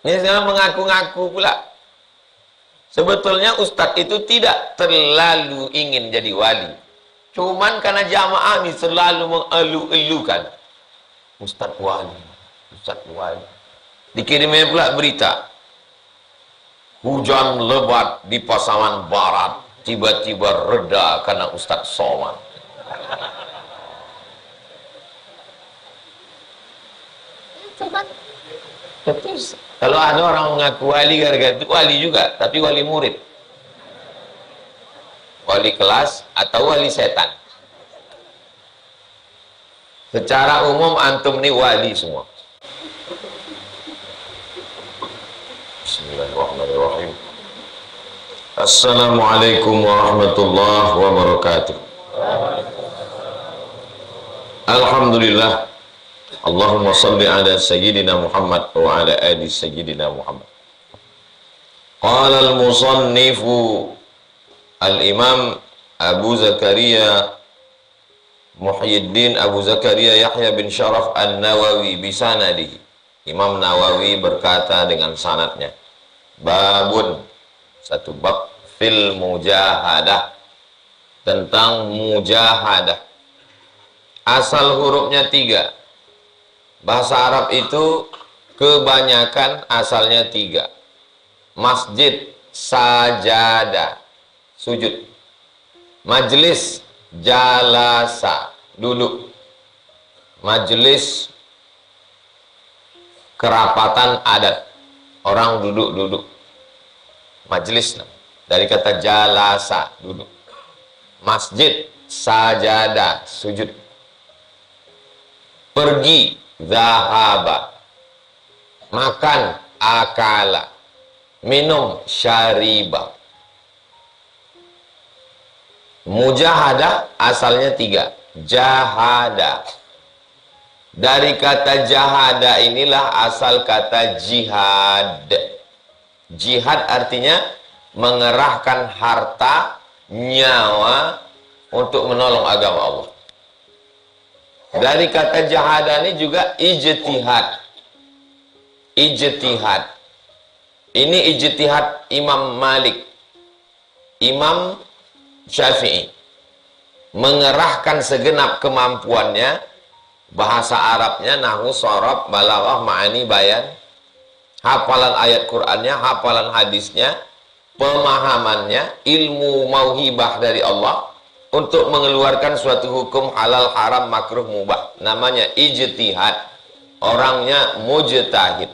Ini sekarang mengaku-ngaku pula. Sebetulnya ustadz itu tidak terlalu ingin jadi wali. Cuman karena jamaah ini selalu mengelu-elukan. Ustadz wali, ustadz wali. Dikirimnya pula berita. Hujan lebat di Pasaman Barat. Tiba-tiba reda karena Ustadz Somad. Terus, kalau ada orang mengaku wali gara-gara itu wali juga, tapi wali murid. Wali kelas atau wali setan. Secara umum antum ini wali semua. Bismillahirrahmanirrahim. Assalamualaikum warahmatullahi wabarakatuh. Alhamdulillah. Allahumma salli ala sayyidina Muhammad wa ala ali sayyidina Muhammad. Qala al-musannifu al-imam Abu Zakaria Muhyiddin Abu Zakaria Yahya bin Sharaf An-Nawawi bisanadihi. Imam Nawawi berkata dengan sanadnya. Babun, satu bab fil mujahadah, tentang mujahadah. Asal hurufnya 3. Bahasa Arab itu kebanyakan asalnya 3. Masjid, sajada, sujud. Majlis, jalasa, duduk. Majlis, kerapatan adat, orang duduk-duduk. Majlis, dari kata jalasa, duduk. Masjid, sajada, sujud. Pergi, zahaba. Makan, akala. Minum, syariba. Mujahadah asalnya 3. Jahada. Dari kata jahada inilah asal kata jihad. Jihad artinya mengerahkan harta, nyawa untuk menolong agama Allah. Dari kata jahada ini juga ijtihad. Ijtihad. Ini ijtihad Imam Malik, Imam Syafi'i. Mengerahkan segenap kemampuannya, bahasa Arabnya, nahwu, shorab, balaghah, ma'ani, bayan, hafalan ayat Qur'annya, hafalan hadisnya, pemahamannya, ilmu mauhibah dari Allah untuk mengeluarkan suatu hukum halal, haram, makruh, mubah. Namanya ijtihad. Orangnya mujtahid.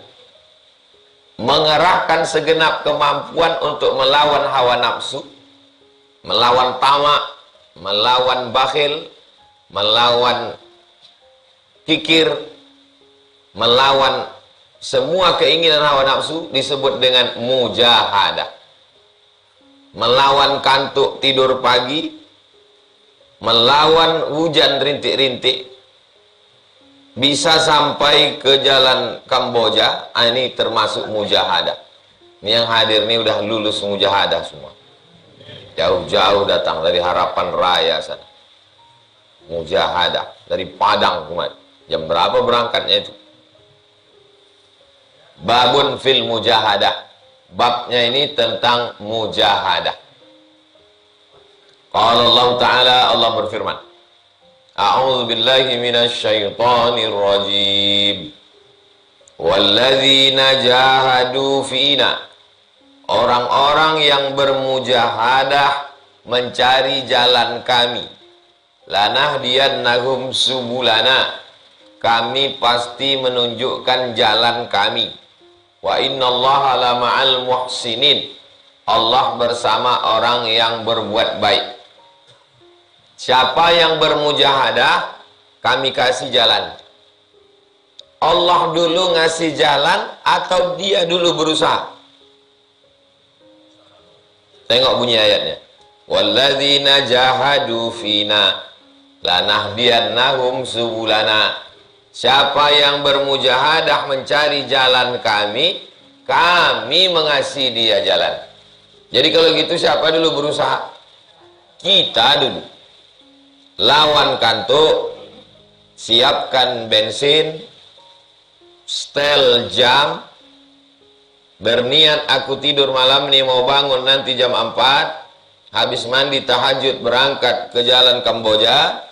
Mengerahkan segenap kemampuan untuk melawan hawa nafsu, melawan tamak, melawan bakhil, melawan kikir, melawan semua keinginan hawa nafsu, disebut dengan mujahadah. Melawan kantuk tidur pagi, melawan hujan rintik-rintik, bisa sampai ke jalan Kamboja. Ini termasuk mujahadah. Ini yang hadir ini udah lulus mujahadah semua. Jauh-jauh datang dari Harapan Raya sana. Mujahadah dari Padang kemarin. Jam berapa berangkatnya itu? Babun fil mujahadah. Babnya ini tentang mujahadah. Qala Allah Ta'ala, Allah berfirman. A'udzu billahi minasy syaithanir rajim. Walladzina jahadu fina. Orang-orang yang bermujahadah mencari jalan kami. Lanahdiyannahum subulana. Kami pasti menunjukkan jalan kami. Wa innallaha lama'al muhsinin. Allah bersama orang yang berbuat baik. Siapa yang bermujahadah, kami kasih jalan. Allah dulu ngasih jalan atau dia dulu berusaha? Tengok bunyi ayatnya. Walladzina jahadu fina lanahdiyannahum subulana. Siapa yang bermujahadah mencari jalan kami, kami mengasihi dia jalan. Jadi kalau gitu siapa dulu berusaha? Kita dulu. Lawan kantuk, siapkan bensin, setel jam, berniat aku tidur malam ini mau bangun nanti jam 4, habis mandi tahajud berangkat ke jalan Kamboja,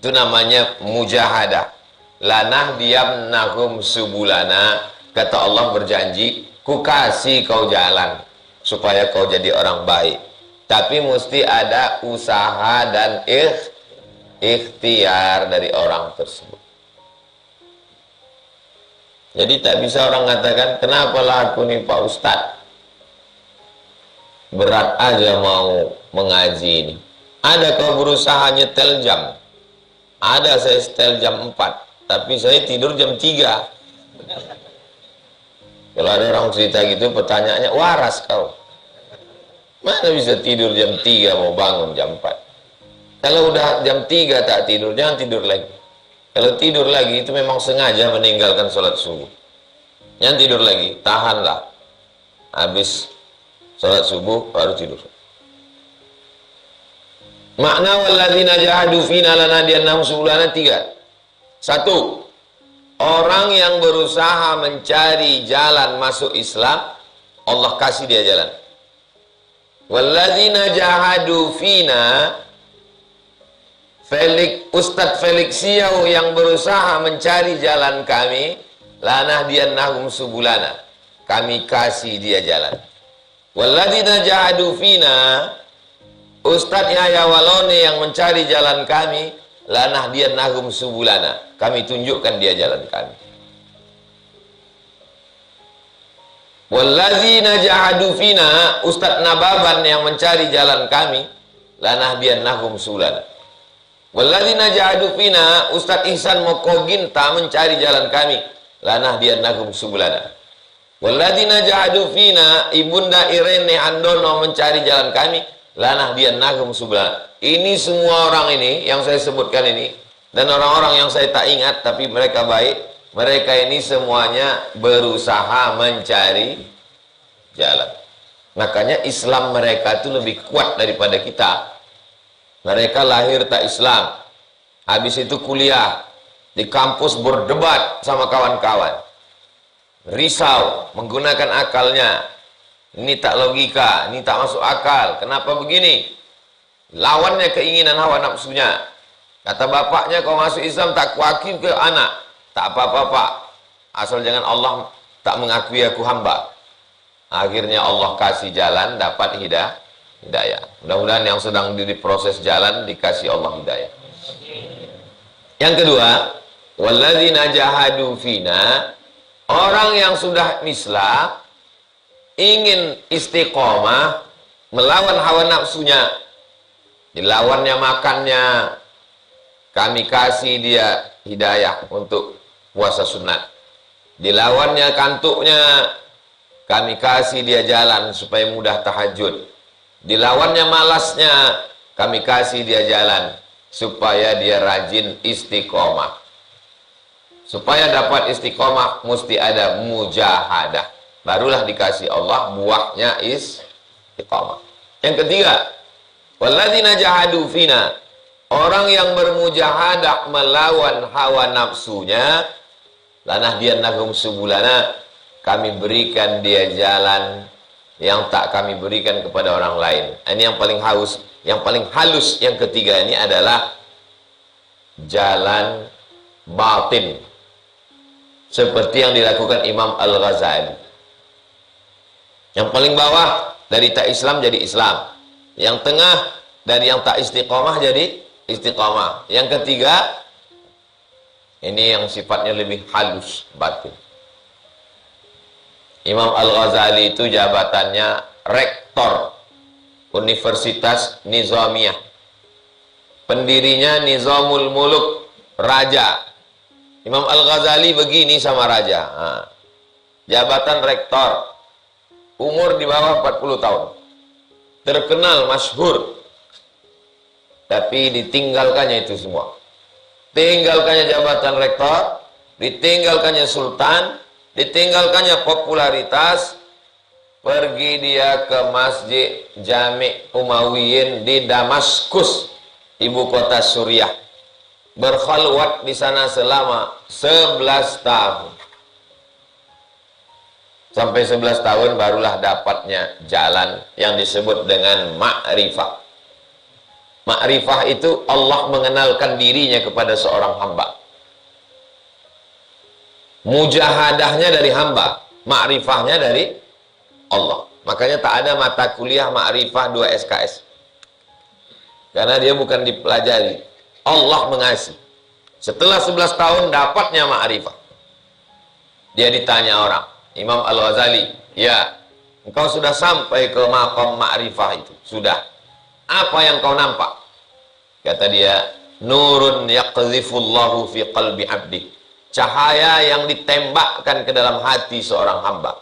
itu namanya mujahadah. Lanah diamnahum subulana, kata Allah berjanji, ku kasih kau jalan supaya kau jadi orang baik. Tapi mesti ada usaha dan ikhtiar dari orang tersebut. Jadi tak bisa orang mengatakan, kenapalah aku nih Pak Ustadz, berat aja mau mengaji ini. Ada kau berusaha nyetel jam, ada saya setel jam 4, tapi saya tidur jam 3. Kalau ada orang cerita gitu, pertanyaannya, waras kau, mana bisa tidur jam 3 mau bangun jam 4? Kalau udah jam 3 tak tidur, jangan tidur lagi. Kalau tidur lagi itu memang sengaja meninggalkan sholat subuh. Jangan tidur lagi, tahanlah. Habis sholat subuh baru tidur. Makna walladzina jahadu fina lanadiyannahum subulana 3. 1. Orang yang berusaha mencari jalan masuk Islam, Allah kasih dia jalan. Walladzina jahadu fina, Ustadz Felix Siau yang berusaha mencari jalan kami, lanahdiyannahum subulana, kami kasih dia jalan. Walladzina jahadu fina, Ustadz Yahya Walone yang mencari jalan kami, lanahdiyannahum subulana, kami tunjukkan dia jalan kami. Walladzina jahadu fina, Ustadz Nababan yang mencari jalan kami, lanahdiyannahum subulana. Walladzina jahadu fina, Ustadz Ihsan Mokoginta mencari jalan kami, lanahdiyannahum subulana. Walladzina jahadu fina, Ibunda Irene Handono mencari jalan kami, lanahdiyannahum subulana. Ini semua orang ini yang saya sebutkan ini, dan orang-orang yang saya tak ingat tapi mereka baik, mereka ini semuanya berusaha mencari jalan. Makanya Islam mereka itu lebih kuat daripada kita. Mereka lahir tak Islam, habis itu kuliah di kampus berdebat sama kawan-kawan, risau, menggunakan akalnya. Ini tak logika, ini tak masuk akal, kenapa begini? Lawannya keinginan hawa nafsunya. Kata bapaknya, kau masuk Islam tak kuakib ke anak. Tak apa-apa Pak, asal jangan Allah tak mengakui aku hamba. Akhirnya Allah kasih jalan, dapat hidayah. Mudah-mudahan yang sedang diproses jalan dikasih Allah hidayah. Yang kedua, walladzina jahadu fina, orang yang sudah Islam ingin istiqomah melawan hawa nafsunya, dilawannya makannya, kami kasih dia hidayah untuk puasa sunat. Dilawannya kantuknya, kami kasih dia jalan supaya mudah tahajud. Dilawannya malasnya, kami kasih dia jalan supaya dia rajin istiqomah. Supaya dapat istiqomah mesti ada mujahadah, barulah dikasih Allah buahnya istiqomah. Yang ketiga, walladzina jahadu fina, orang yang bermujahadah melawan hawa nafsunya, lanahdiyannahum subulana, kami berikan dia jalan yang tak kami berikan kepada orang lain. Ini yang paling halus. Yang ketiga ini adalah jalan batin, seperti yang dilakukan Imam Al-Ghazali. Yang paling bawah dari tak Islam jadi Islam, yang tengah dari yang tak istiqomah jadi istiqomah, yang ketiga ini yang sifatnya lebih halus batin. Imam Al-Ghazali itu jabatannya rektor Universitas Nizamiyah. Pendirinya Nizamul Muluk, raja. Imam Al-Ghazali begini sama raja. Jabatan rektor, umur di bawah 40 tahun. Terkenal, masyhur. Tapi ditinggalkannya itu semua. Tinggalkannya jabatan rektor, ditinggalkannya sultan, ditinggalkannya popularitas, pergi dia ke Masjid Jami' Umayyin di Damaskus, ibu kota Suriah. Berkhalwat di sana selama 11 tahun. Sampai 11 tahun barulah dapatnya jalan yang disebut dengan ma'rifah. Ma'rifah itu Allah mengenalkan dirinya kepada seorang hamba. Mujahadahnya dari hamba, ma'rifahnya dari Allah. Makanya tak ada mata kuliah ma'rifah 2 SKS. Karena dia bukan dipelajari. Allah mengasih. Setelah 11 tahun dapatnya ma'rifah. Dia ditanya orang, Imam Al-Ghazali, ya, engkau sudah sampai ke maqam ma'rifah itu? Sudah. Apa yang kau nampak? Kata dia, nurun yaqdhifullahu fi qalbi abdi. Cahaya yang ditembakkan ke dalam hati seorang hamba.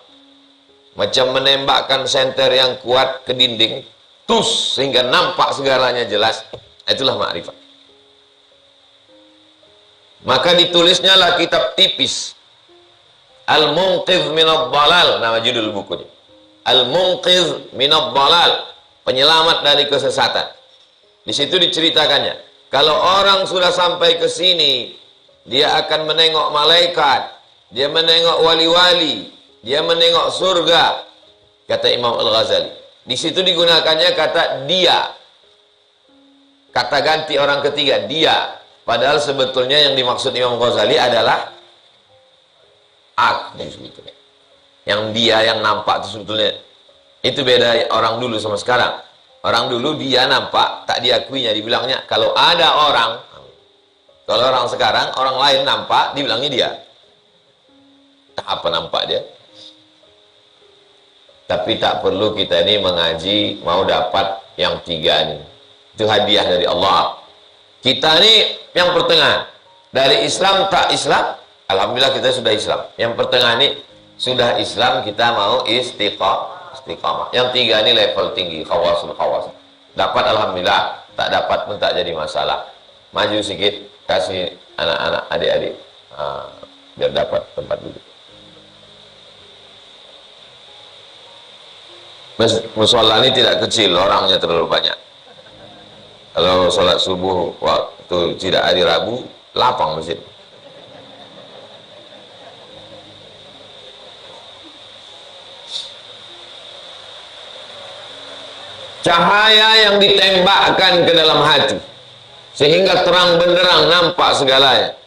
Macam menembakkan senter yang kuat ke dinding, tus, sehingga nampak segalanya jelas. Itulah ma'rifah. Maka ditulisnya lah kitab tipis, Al-Munqidh Minad Dhalal, nama judul bukunya. Al-Munqidh Minad Dhalal, penyelamat dari kesesatan. Di situ diceritakannya, kalau orang sudah sampai ke sini, dia akan menengok malaikat, dia menengok wali-wali, dia menengok surga, kata Imam Al-Ghazali. Di situ digunakannya kata dia, kata ganti orang ketiga, dia. Padahal sebetulnya yang dimaksud Imam Ghazali adalah aku sebetulnya. Yang dia yang nampak itu sebetulnya. Itu beda orang dulu sama sekarang. Orang dulu dia nampak, tak diakuinya, dibilangnya. Kalau ada orang, kalau orang sekarang, orang lain nampak, dibilangnya dia. Tak apa nampak dia. Tapi tak perlu kita ini mengaji, mau dapat yang 3 ini. Itu hadiah dari Allah. Kita ini yang pertengahan. Dari Islam tak Islam, alhamdulillah kita sudah Islam. Yang pertengahan ini sudah Islam, kita mau istiqamah. Yang 3 ini level tinggi, khawasul khawas. Dapat alhamdulillah, tak dapat pun tak jadi masalah. Maju sedikit, kasih anak-anak, adik-adik, biar dapat tempat duduk. Musola ini tidak kecil, orangnya terlalu banyak. Kalau sholat subuh waktu tidak hari Rabu, lapang masjid. Cahaya yang ditembakkan ke dalam hati, sehingga terang benderang nampak segalanya.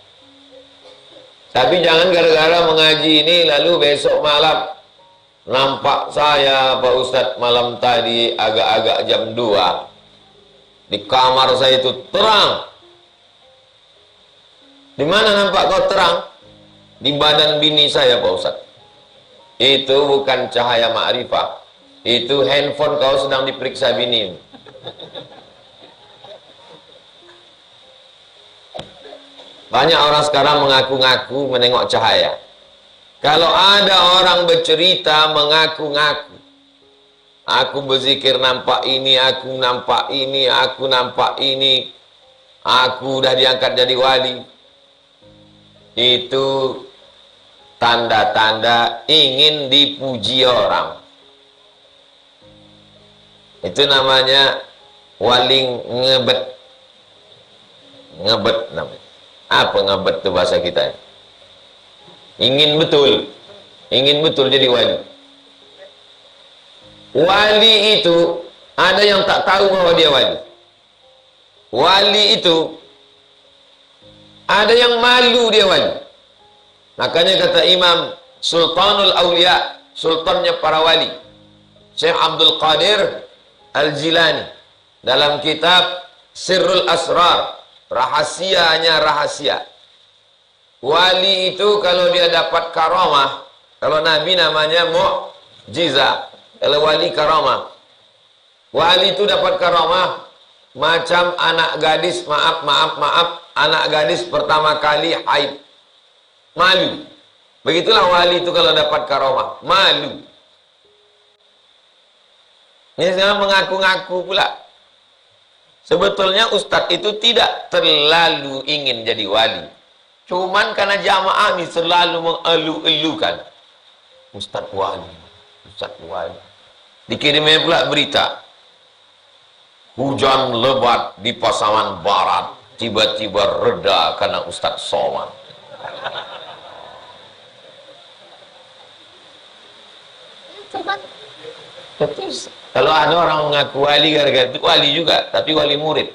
Tapi jangan gara-gara mengaji ini lalu besok malam nampak saya Pak Ustadz malam tadi agak-agak jam 2 di kamar saya itu terang. Di mana nampak kau terang? Di badan bini saya Pak Ustadz. Itu bukan cahaya ma'rifah. Itu handphone kau sedang diperiksa bini. Banyak orang sekarang mengaku-ngaku menengok cahaya. Kalau ada orang bercerita mengaku-ngaku, aku berzikir nampak ini, aku nampak ini, aku nampak ini, aku udah diangkat jadi wali, itu tanda-tanda ingin dipuji orang. Itu namanya wali ngebet. Ngebet namanya. Apa ngebet itu bahasa kita? Ingin betul jadi wali. Wali itu ada yang tak tahu bahwa dia wali. Wali itu ada yang malu dia wali. Makanya kata Imam Sultanul Aulia, sultannya para wali, Syekh Abdul Qadir Al-Jilani, dalam kitab Sirrul Asrar, rahasianya rahasia. Wali itu kalau dia dapat karamah, kalau Nabi namanya mu'jizah, kalau wali karamah. Wali itu dapat karamah macam anak gadis, maaf, anak gadis pertama kali haid, malu. Begitulah wali itu kalau dapat karamah, malu. Ini sekarang mengaku-ngaku pula. Sebetulnya ustadz itu tidak terlalu ingin jadi wali. Cuman karena jamaah ini selalu mengeluh-elukan. Ustadz wali, Ustadz wali. Dikirimnya pula berita. Hujan lebat di Pasaman Barat tiba-tiba reda karena Ustadz Somad. Terus kalau ada orang mengaku wali gara-gara itu wali juga, tapi wali murid,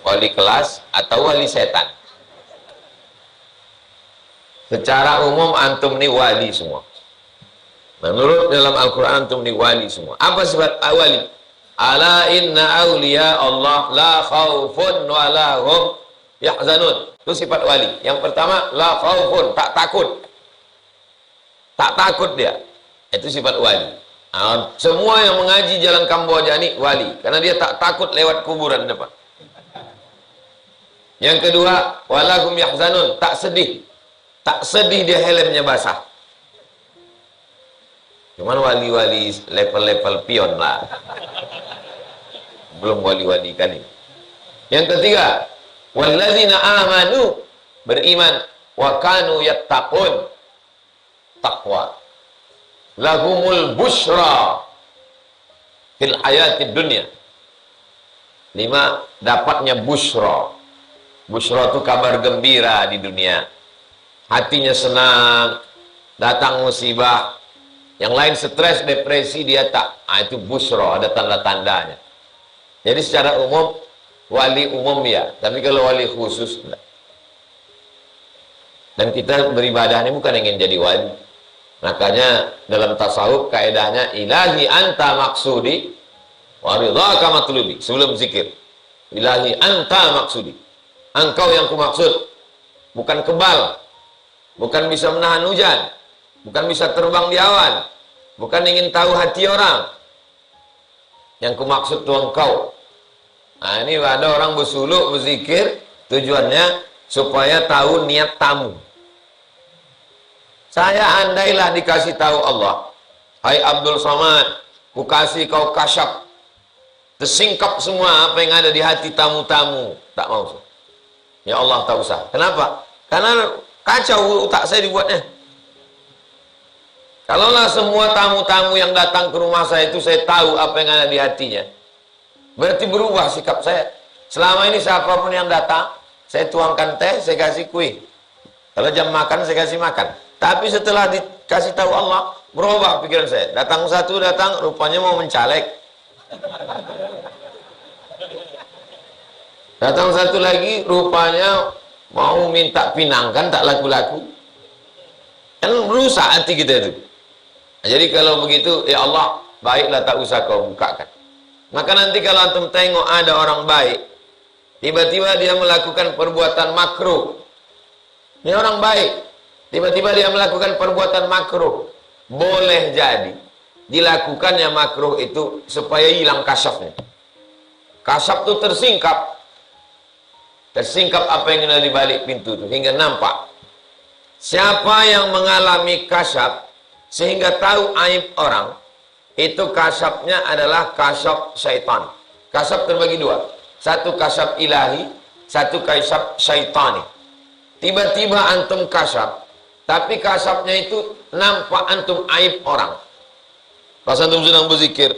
wali kelas atau wali setan. Secara umum antum nih wali semua. Menurut dalam Al-Quran antum nih wali semua. Apa sifat wali? Ala inna awliya Allah la khawfun wa la hum yahzanun. Itu sifat wali. Yang pertama, la khawfun, tak takut. Tak takut dia. Itu sifat wali. Semua yang mengaji jalan Kamboja ini wali. Karena dia tak takut lewat kuburan depan. Yang kedua, walahum yahzanun, tak sedih. Tak sedih dia helmnya basah. Cuman wali-wali level-level pion lah. Belum wali-wali kali. Yang ketiga, walladzina amanu, beriman, wa kanu yattaqun, takwa. Lahumul busyra fil hayatid dunya. 5, dapatnya busyra. Busyra itu kabar gembira di dunia. Hatinya senang, datang musibah. Yang lain stres, depresi, dia tak. Itu busyra, ada tanda-tandanya. Jadi secara umum, wali umum ya. Tapi kalau wali khusus, enggak. Dan kita beribadah ini bukan ingin jadi wali. Makanya dalam tasawuf, kaedahnya, ilahi anta maksudi, wa ridhaka matlubi. Sebelum zikir. Ilahi anta maksudi. Engkau yang kumaksud. Bukan kebal. Bukan bisa menahan hujan, bukan bisa terbang di awan, bukan ingin tahu hati orang. Yang kumaksud itu engkau. Nah, ini ada orang bersuluk, berzikir, tujuannya supaya tahu niat tamu. Saya andailah dikasih tahu Allah, hai Abdul Somad, ku kasih kau kasyaf, tersingkap semua apa yang ada di hati tamu-tamu. Tak mau. Ya Allah, tak usah. Kenapa? Karena kacau otak saya dibuatnya. Kalaulah semua tamu-tamu yang datang ke rumah saya itu saya tahu apa yang ada di hatinya, berarti berubah sikap saya. Selama ini siapapun yang datang, saya tuangkan teh, saya kasih kue. Kalau jam makan, saya kasih makan. Tapi setelah dikasih tahu Allah, berubah pikiran saya. Datang satu, datang, rupanya mau mencalek. Datang satu lagi, rupanya mau minta pinang, kan tak laku-laku. Kan merusak hati kita itu. Nah, jadi kalau begitu, ya Allah, baiklah tak usah kau bukakan. Maka nanti kalau antum tengok ada orang baik, tiba-tiba dia melakukan perbuatan makruh. Ini orang baik, tiba-tiba dia melakukan perbuatan makruh. Boleh jadi dilakukannya makruh itu supaya hilang kasyafnya. Kasyaf itu tersingkap. Tersingkap apa yang ada di balik pintu itu hingga nampak. Siapa yang mengalami kasyaf sehingga tahu aib orang, itu kasyafnya adalah kasyaf syaitan. Kasyaf terbagi dua. Satu kasyaf ilahi, satu kasyaf syaitani. Tiba-tiba antum kasyaf, tapi kasyafnya itu nampak antum aib orang. Pas antum sedang berzikir,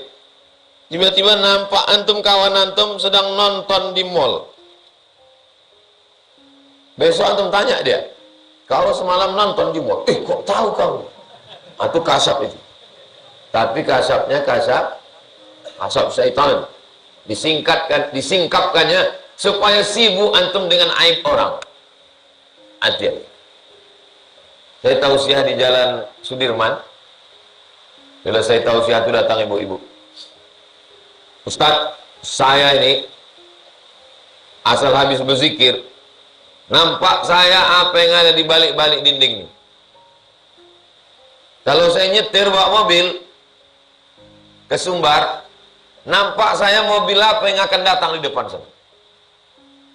tiba-tiba nampak antum kawan antum sedang nonton di mall. Besok antum tanya dia, kalau semalam nonton di mall, kok tahu kamu? Itu kasyaf itu. Tapi kasyafnya kasyaf syaitan. Disingkapkannya supaya sibuk antum dengan aib orang. Hati-hati. Saya tausiah di Jalan Sudirman. Bila saya tausiah itu datang ibu-ibu. Ustaz, saya ini asal habis berzikir, nampak saya apa yang ada di balik-balik dinding ini. Kalau saya nyetir bawa mobil ke Sumbar, nampak saya mobil apa yang akan datang di depan sana.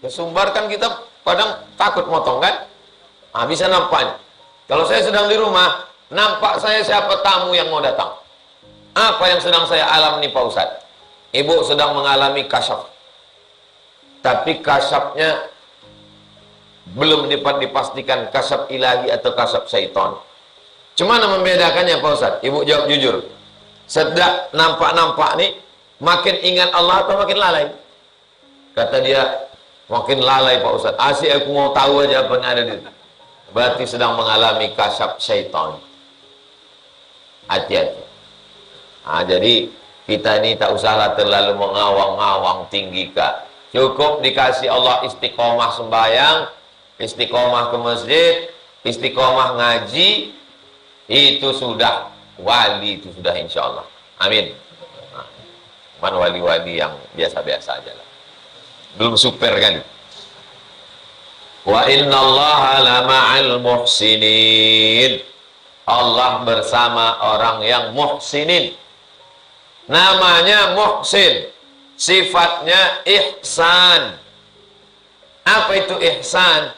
Ke Sumbar kan kita kadang takut motong kan? Bisa nampaknya. Kalau saya sedang di rumah, nampak saya siapa tamu yang mau datang. Apa yang sedang saya alami Pak Ustaz? Ibu sedang mengalami kasyaf. Tapi kasyafnya belum dapat dipastikan kasyaf ilahi atau kasyaf syaitan. Cuma membedakannya Pak Ustaz? Ibu jawab jujur. Sedang nampak-nampak nih, makin ingat Allah atau makin lalai? Kata dia, makin lalai Pak Ustaz. Asyik aku mau tahu aja apa yang ada di situ. Berarti sedang mengalami kasyaf syaitan. Hati-hati. Jadi kita ini tak usahlah terlalu mengawang-awang tinggi, Kak. Cukup dikasih Allah istiqomah sembahyang, istiqomah ke masjid, istiqomah ngaji, itu sudah wali, itu sudah insya Allah. Amin. Cuman wali-wali yang biasa-biasa aja lah. Belum super kali. Wa innallaha lama'al muhsinin. Allah bersama orang yang muhsinin. Namanya muhsin, sifatnya ihsan. Apa itu ihsan?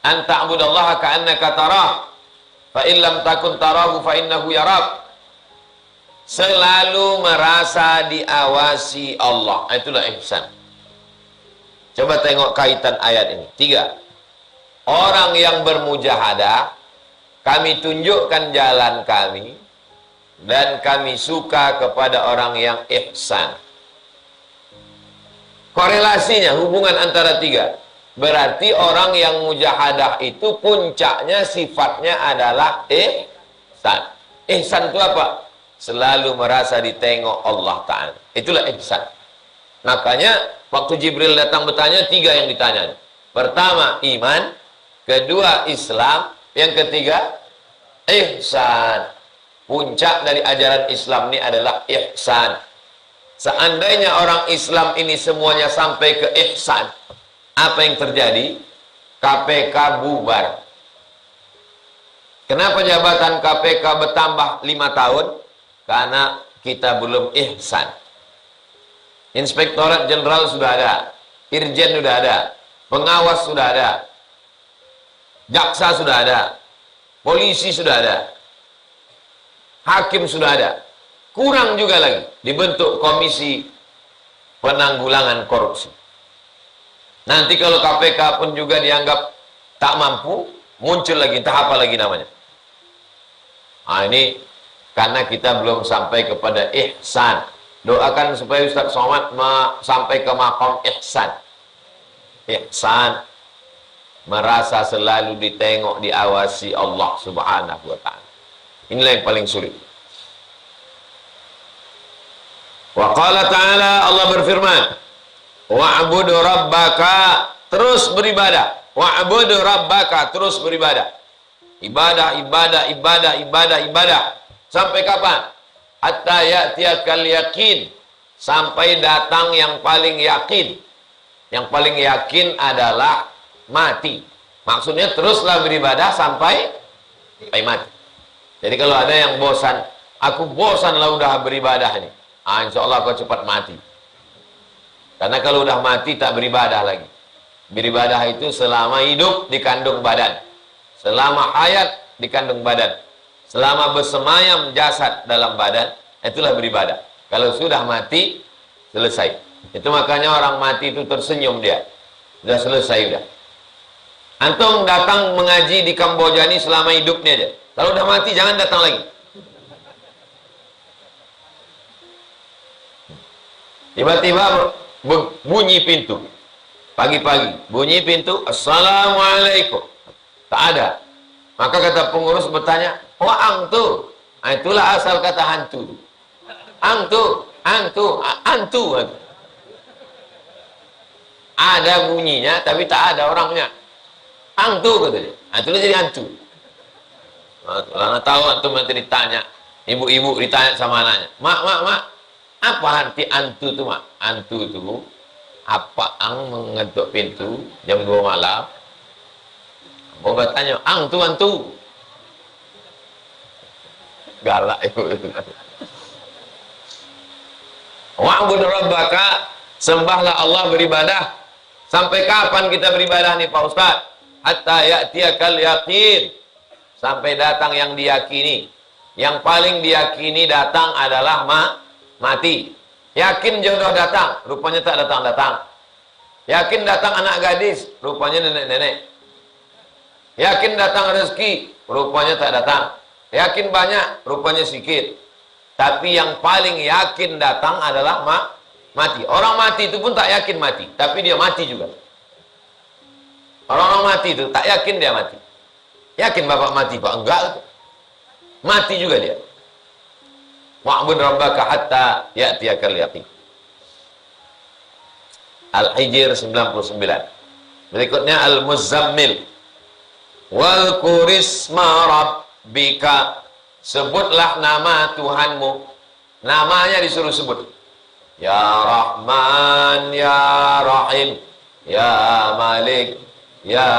An ta'budallaha ka'annaka tarah, fa illam takun tarahu fa innahu yarak. Selalu merasa diawasi Allah. Itulah ihsan. Coba tengok kaitan ayat ini. 3. Orang yang bermujahadah, kami tunjukkan jalan kami, dan kami suka kepada orang yang ihsan. Korelasinya, hubungan antara 3. Berarti orang yang mujahadah itu puncaknya sifatnya adalah ihsan. Ihsan itu apa? Selalu merasa ditengok Allah Ta'ala. Itulah ihsan. Makanya waktu Jibril datang bertanya, 3 yang ditanya. Pertama iman, kedua Islam, yang ketiga ihsan. Puncak dari ajaran Islam ini adalah ihsan. Seandainya orang Islam ini semuanya sampai ke ihsan, apa yang terjadi? KPK bubar. Kenapa jabatan KPK bertambah 5 tahun? Karena kita belum ihsan. Inspektorat Jenderal sudah ada, Irjen sudah ada, pengawas sudah ada, jaksa sudah ada, polisi sudah ada, hakim sudah ada. Kurang juga lagi dibentuk komisi penanggulangan korupsi. Nanti kalau KPK pun juga dianggap tak mampu, muncul lagi entah apa lagi namanya. Ini karena kita belum sampai kepada ihsan. Doakan supaya Ustaz Somad sampai ke maqam ihsan. Ihsan, merasa selalu ditengok, diawasi Allah Subhanahu wa ta'ala. Inilah yang paling sulit. Wa qala ta'ala, Allah berfirman, wa'budu rabbaka, terus beribadah. Wa'budu rabbaka, terus beribadah. Ibadah, ibadah, ibadah, ibadah, ibadah. Sampai kapan? Hatta ya'tiyakal yakin, sampai datang yang paling yakin. Yang paling yakin adalah mati. Maksudnya teruslah beribadah sampai mati. Jadi kalau ada yang bosan, aku bosan lah udah beribadah ini, insya Allah kau cepat mati. Karena kalau udah mati tak beribadah lagi. Beribadah itu selama hidup di kandung badan, selama hayat di kandung badan, selama bersemayam jasad dalam badan, itulah beribadah. Kalau sudah mati, selesai. Itu makanya orang mati itu tersenyum dia. Sudah selesai udah. Antum datang mengaji di Kamboja ini selama hidupnya aja. Kalau udah mati jangan datang lagi. Tiba-tiba bunyi pintu. Pagi-pagi bunyi pintu, assalamualaikum. Tak ada. Maka kata pengurus bertanya, "Wah, angtu." Itulah asal kata hantu. Angtu, angtu, antu. Ada bunyinya tapi tak ada orangnya. Angtu katanya. Itulah jadi hantu. Karena tahu antum nanti ditanya, ibu-ibu ditanya sama anaknya, mak, apa arti antu itu mak? Antu itu apa ang mengetuk pintu jam 2 malam? Mau bertanya, antu. Galak itu. Wa'bud rabbaka, sembahlah Allah, beribadah. Sampai kapan kita beribadah nih Pak Ustaz? Hatta ya'tiyakal yaqin, sampai datang yang diyakini. Yang paling diyakini datang adalah mati. Yakin jodoh datang, rupanya tak datang-datang. Yakin datang anak gadis, rupanya nenek-nenek. Yakin datang rezeki, rupanya tak datang. Yakin banyak, rupanya sedikit. Tapi yang paling yakin datang adalah mati. Orang mati itu pun tak yakin mati, tapi dia mati juga. Orang-orang mati itu tak yakin dia mati. Yakin bapak mati, Pak? Enggak. Mati juga dia. Wa'bud rabbaka hatta ya'tiyakal yaqin. Al-Hijr 99. Berikutnya Al-Muzammil. Wal kurisma rabbika. Sebutlah nama Tuhanmu. Namanya disuruh sebut. Ya Rahman, Ya Rahim, Ya Malik, Ya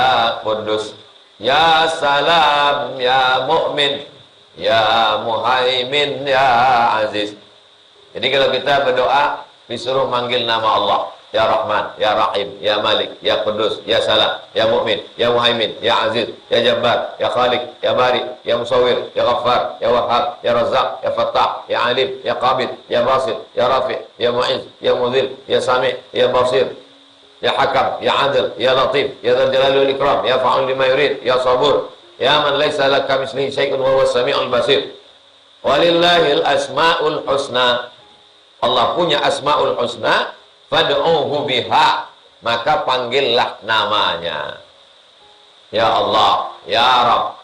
Qudus, Ya Salam, Ya Mu'min, Ya Muhaimin, Ya Aziz. Jadi kalau kita berdoa disuruh manggil nama Allah. Ya Rahman, Ya Rahim, Ya Malik, Ya Qudus, Ya Salam, Ya Mu'min, Ya Muhaimin, Ya Aziz, Ya Jabbar, Ya Khalik, Ya Bari, Ya Musawwir, Ya Ghaffar, Ya Wahhab, Ya Razzaq, Ya Fattah, Ya Alim, Ya Qabid, Ya Basir, Ya Rafi', Ya Mu'iz, Ya Mudhil, Ya Sami', Ya Basir, Ya Hakam, Ya Adil, Ya Latif, Ya Dzal Jalali wal Ikram, Ya Fa'ul lima yurid, Ya Sabur, Ya man laisa laka mislihi syai'un wa huwas sami'ul basir. Walillahil asmaul husna. Allah punya asmaul husna. Fad'uhu biha, maka panggillah namanya. Ya Allah, Ya Rabb.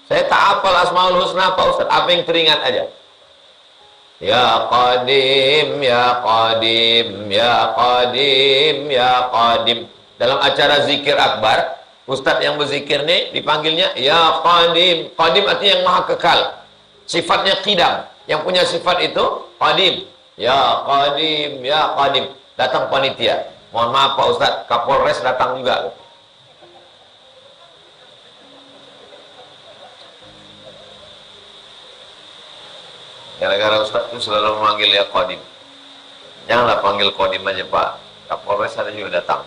Saya tak hafal Asmaul Husna Pak Ustaz, apa yang teringat aja. Ya Qadim, Ya Qadim, Ya Qadim, Ya Qadim. Dalam acara zikir akbar, Ustaz yang berzikir nih dipanggilnya Ya Qadim. Qadim artinya yang maha kekal. Sifatnya qidam. Yang punya sifat itu Qadim. Ya Qadim, Ya Qadim. Datang panitia. Mohon maaf Pak Ustaz, Kapolres datang juga. Gara-gara Ustaz itu selalu memanggil Ya Qadim. Janganlah panggil Qadim aja Pak. Kapolres ada juga datang.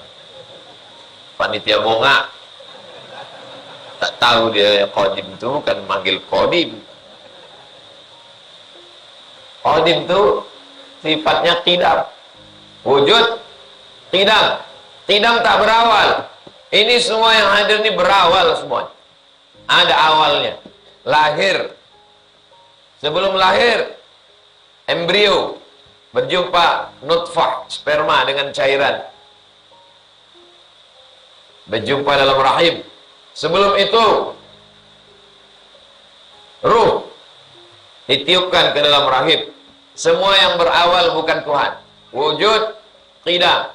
Panitia bonga. Tak tahu dia Ya Qadim itu kan manggil Qadim. Qadim itu sifatnya qidam. Wujud qidam. Qidam tak berawal. Ini semua yang hadir ini berawal semua. Ada awalnya. Lahir. Sebelum lahir, embrio berjumpa nutfah, sperma dengan cairan. Berjumpa dalam rahim. Sebelum itu, ruh ditiupkan ke dalam rahim. Semua yang berawal bukan Tuhan. Wujud, qidam.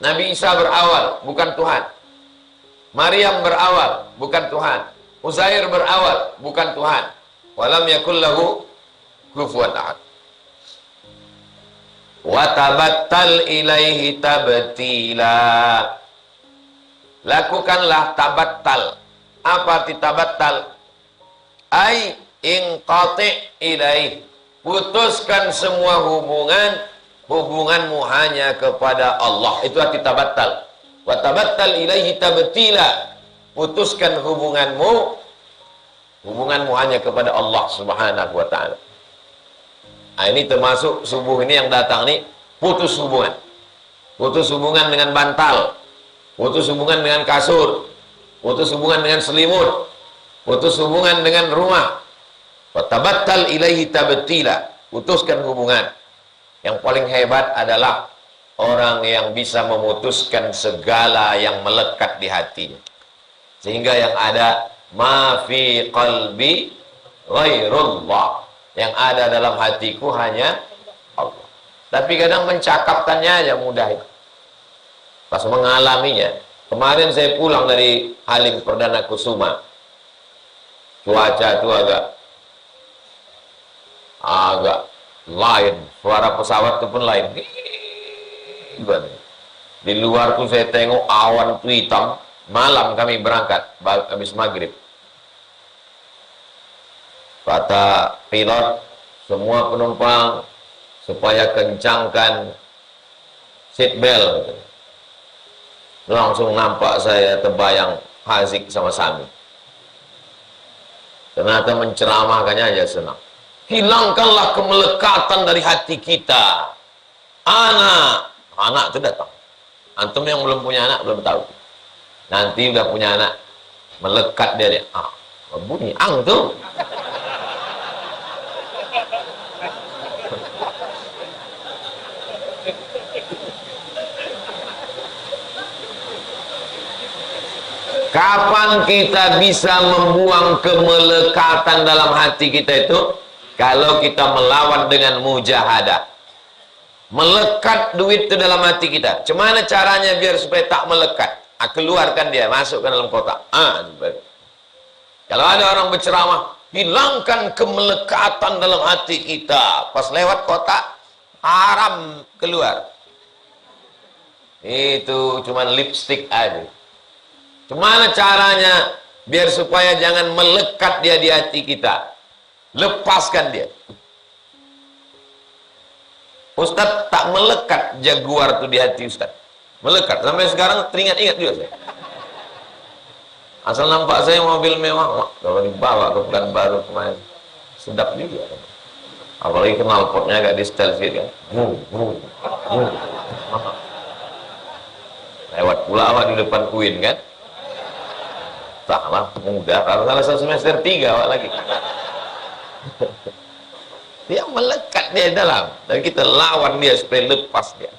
Nabi Isa berawal, bukan Tuhan. Maryam berawal, bukan Tuhan. Uzair berawal, bukan Tuhan. Walam yakul lahu kufuwan ahad. Wa tabattal ilaihi tabtila. Lakukanlah tabattal. Apa arti tabattal? Ai inqati ilaihi. Putuskan semua hubunganmu hanya kepada Allah. Itu arti tabattal. Wa tabattal ilaihi tabtila. Putuskan hubunganmu hanya kepada Allah Subhanahu wa ta'ala. Nah, ini termasuk subuh ini yang datang nih, putus hubungan. Putus hubungan dengan bantal. Putus hubungan dengan kasur. Putus hubungan dengan selimut. Putus hubungan dengan rumah. Watabattal ilaihi tabtila. Putuskan hubungan. Yang paling hebat adalah orang yang bisa memutuskan segala yang melekat di hatinya. Sehingga yang ada ma fi qalbi ghairullah. Yang ada dalam hatiku hanya Allah. Tapi kadang mencakapkannya aja mudah itu. Pas mengalaminya. Kemarin saya pulang dari Halim Perdana Kusuma. Cuaca itu agak lain, suara pesawat itu pun lain. Di luar tuh saya tengok awan itu hitam. Malam kami berangkat habis maghrib. Kata pilot, semua penumpang supaya kencangkan seat belt. Langsung nampak saya terbayang Haziq sama Sami. Ternyata menceramahkannya aja senang. Hilangkanlah kemelekatan dari hati kita. Anak itu datang. Antum yang belum punya anak belum tahu. Nanti udah punya anak, melekat dia. Bunyi tuh. Kapan kita bisa membuang kemelekatan dalam hati kita itu? Kalau kita melawan dengan mujahadah, melekat duit itu dalam hati kita. Cemana caranya biar supaya tak melekat? Keluarkan dia, masuk ke dalam kotak. Kalau ada orang berceramah, hilangkan kemelekatan dalam hati kita. Pas lewat kotak, haram keluar. Itu cuman lipstick aja. Cemana caranya biar supaya jangan melekat dia di hati kita? Lepaskan dia. Ustadz tak melekat jaguar tuh di hati Ustadz. Melekat sampai sekarang teringat-ingat juga saya. Asal nampak saya mobil mewah, kalau dibawa ke Pekanbaru kemarin, sedap juga. Apalagi knalpotnya agak di setel sedikit kan. Lewat pula awak di depan UIN kan. Taklah mudah, kalau salah semester 3 awak lagi. Dia melekat dia dalam, dan kita lawan dia supaya lepas dia.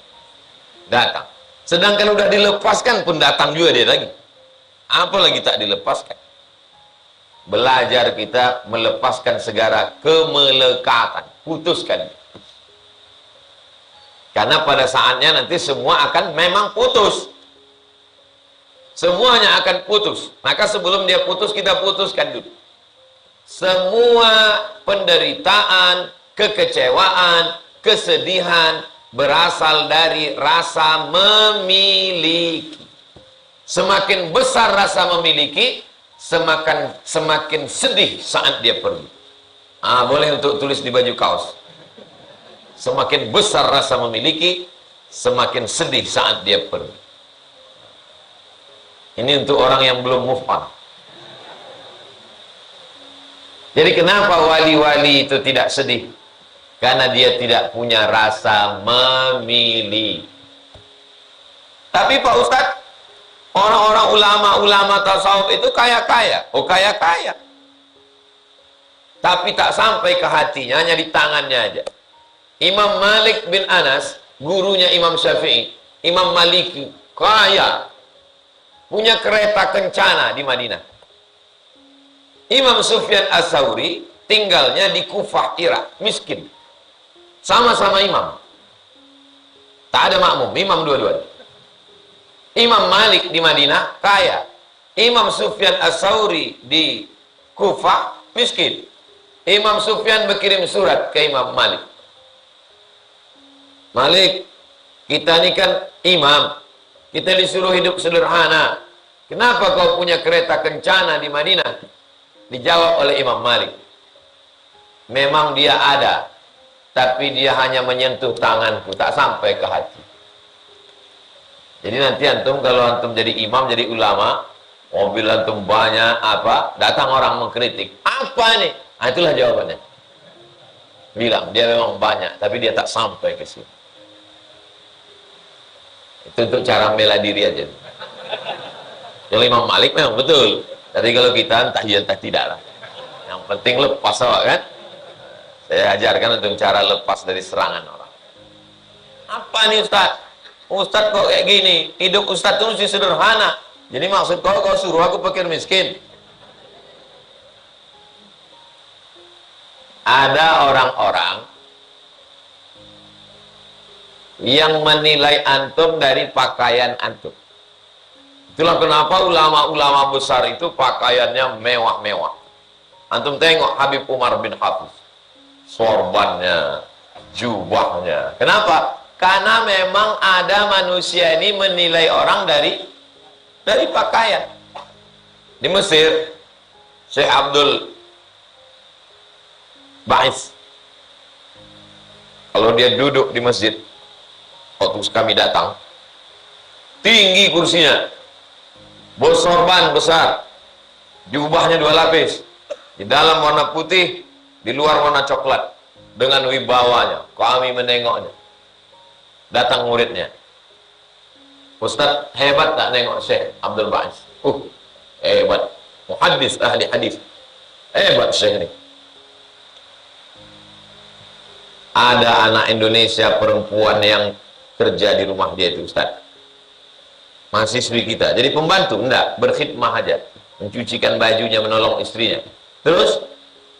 Datang. Sedangkan udah dilepaskan pun datang juga dia lagi. Apalagi tak dilepaskan. Belajar kita melepaskan segala kemelekatan. Putuskan. Karena pada saatnya nanti semua akan memang putus. Semuanya akan putus. Maka sebelum dia putus, kita putuskan dulu. Semua penderitaan, kekecewaan, kesedihan berasal dari rasa memiliki. Semakin besar rasa memiliki, semakin sedih saat dia pergi. Boleh untuk tulis di baju kaos. Semakin besar rasa memiliki, semakin sedih saat dia pergi. Ini untuk orang yang belum move on. Jadi kenapa wali-wali itu tidak sedih? Karena dia tidak punya rasa memilih. Tapi Pak Ustadz, orang-orang ulama-ulama tasawuf itu kaya-kaya. Kaya-kaya. Tapi tak sampai ke hatinya, hanya di tangannya aja. Imam Malik bin Anas, gurunya Imam Syafi'i, Imam Maliki, kaya. Punya kereta kencana di Madinah. Imam Sufyan As-Sawri tinggalnya di Kufah, Irak, miskin. Sama-sama imam. Tak ada makmum, imam dua-duanya. Imam Malik di Madinah, kaya. Imam Sufyan As-Sawri di Kufah, miskin. Imam Sufyan berkirim surat ke Imam Malik. Malik, kita ini kan imam. Kita disuruh hidup sederhana. Kenapa kau punya kereta kencana di Madinah? Dijawab oleh Imam Malik. Memang dia ada, tapi dia hanya menyentuh tanganku, tak sampai ke hati. Jadi nanti antum, kalau antum jadi imam, jadi ulama, mobil antum banyak, datang orang mengkritik. Apa nih? Itulah jawabannya. Bilang, dia memang banyak, tapi dia tak sampai ke sini. Itu untuk cara membela diri aja. Kalau Imam Malik memang betul. Tapi kalau kita entah tidak lah. Yang penting lepas awak kan. Saya ajarkan untuk cara lepas dari serangan orang. Apa nih Ustaz? Ustaz kok kayak gini? Hidup Ustaz itu mesti sederhana. Jadi maksud kau suruh aku pikir miskin? Ada orang-orang yang menilai antum dari pakaian antum. Itulah kenapa ulama-ulama besar itu pakaiannya mewah-mewah. Antum tengok Habib Umar bin Hafiz. Sorbannya, jubahnya. Kenapa? Karena memang ada manusia ini menilai orang dari pakaian. Di Mesir, Syekh Abdul Ba'is. Kalau dia duduk di masjid, waktu kami datang, tinggi kursinya. Sorban besar, jubahnya 2 lapis, di dalam warna putih, di luar warna coklat, dengan wibawanya. Kami menengoknya. Datang muridnya, Ustaz, hebat tak nengok Syekh Abdul Ba'is? Hebat, muhaddis, ahli hadis, hebat Syekh ini. Ada anak Indonesia perempuan yang kerja di rumah dia itu Ustaz, mahasiswi kita, jadi pembantu, enggak, berkhidmah aja, mencucikan bajunya, menolong istrinya. Terus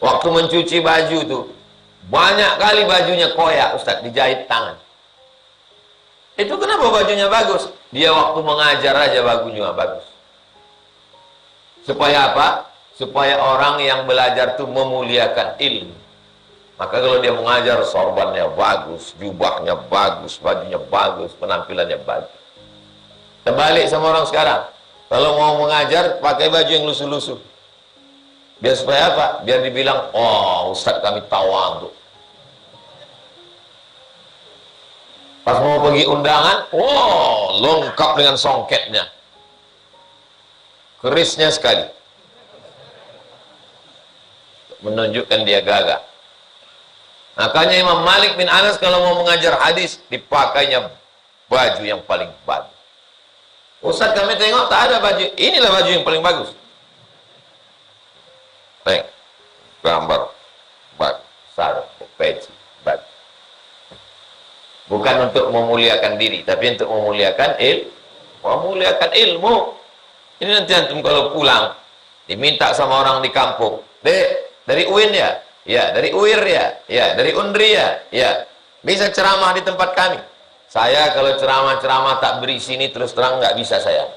waktu mencuci baju tuh, Banyak kali bajunya koyak, Ustaz, dijahit tangan. Itu kenapa bajunya bagus? Dia waktu mengajar aja bajunya bagus. Supaya apa? Supaya orang yang belajar itu memuliakan ilmu. Maka kalau dia mengajar, sorbannya bagus, jubahnya bagus, bajunya bagus, penampilannya bagus. Terbalik sama orang sekarang. Kalau mau mengajar, pakai baju yang lusuh-lusuh. Biar supaya apa? Biar dibilang, oh Ustaz kami tawadhu. Pas mau pergi undangan, wow, lengkap dengan songketnya. Kerisnya sekali. Menunjukkan dia gagah. Makanya Imam Malik bin Anas kalau mau mengajar hadis, dipakainya baju yang paling bagus. Ustaz kami tengok tak ada baju. Inilah baju yang paling bagus. Baik. Gambar. Bagus. Sarung. Peci. Bagus. Bukan untuk memuliakan diri, tapi untuk memuliakan ilmu. Ini nanti antum kalau pulang diminta sama orang di kampung, Dek, dari UIN ya? Ya, dari UIR ya? Ya, dari UNDRI ya? Ya. Bisa ceramah di tempat kami? Saya kalau ceramah-ceramah tak beri sini terus terang nggak bisa saya.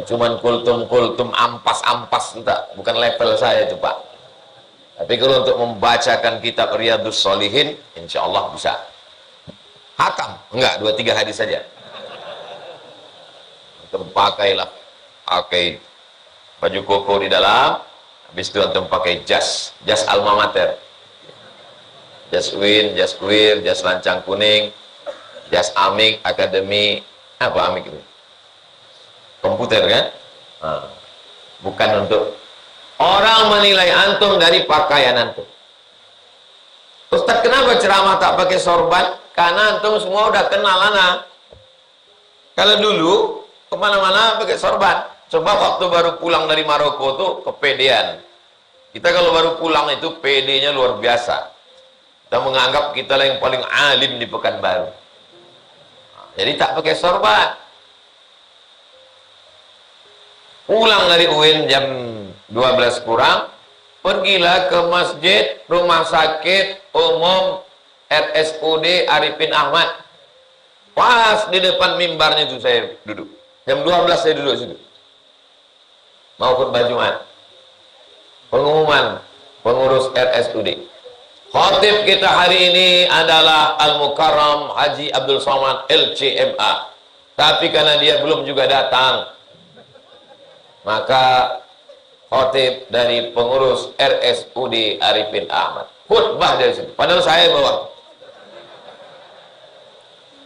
Cuman kultum-kultum, ampas-ampas tak, bukan level saya itu Pak. Tapi kalau untuk membacakan kitab Riyadhus Shalihin, insya Allah bisa. Hatam, enggak, 2-3 hadis saja. Antum pakailah, pakai baju koko di dalam, habis itu antum pakai jas alma mater, jas UIN, jas UIR, jas lancang kuning, jas amik, akademi, apa amik itu? Komputer kan? Nah, bukan untuk orang menilai antum dari pakaian antum. Ustaz, kenapa ceramah tak pakai sorban? Karena antum semua udah kenal anak. Kalau dulu kemana-mana pakai sorban. Coba waktu baru pulang dari Maroko tuh kepedean. Kita kalau baru pulang itu PD-nya luar biasa. Kita menganggap kita lah yang paling alim di Pekanbaru. Nah, jadi tak pakai sorban. Pulang dari UIN jam 12 kurang, pergilah ke masjid rumah sakit umum RSUD Arifin Ahmad. Pas di depan mimbarnya itu saya duduk. Jam 12 saya duduk situ. Mau khutbah Jumat. Pengumuman pengurus RSUD. Khatib kita hari ini adalah Al-Mukarram Haji Abdul Somad LCMA. Tapi karena dia belum juga datang, maka khatib dari pengurus RSUD Arifin Ahmad khutbah dari situ. Padahal saya bawa.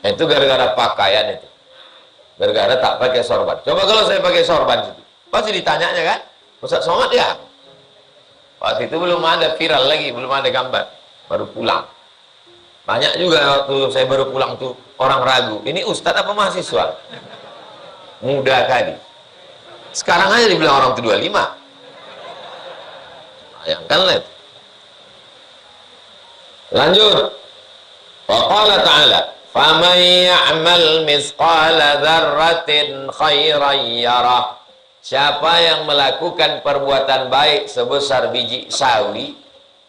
Itu gara-gara pakaian itu. Gara-gara tak pakai sorban. Coba kalau saya pakai sorban situ, pasti ditanyanya kan, Ustaz Somad ya? Waktu itu belum ada viral lagi, belum ada gambar. Baru pulang. Banyak juga waktu saya baru pulang tuh orang ragu, ini Ustadz apa mahasiswa? Muda kali. Sekarang aja dibilang orang itu 25. Bayangkan lihat. Lanjut. Wa qala ta'ala, "Faman ya'mal mithqala dzarratin khairan yarah." Siapa yang melakukan perbuatan baik sebesar biji sawi,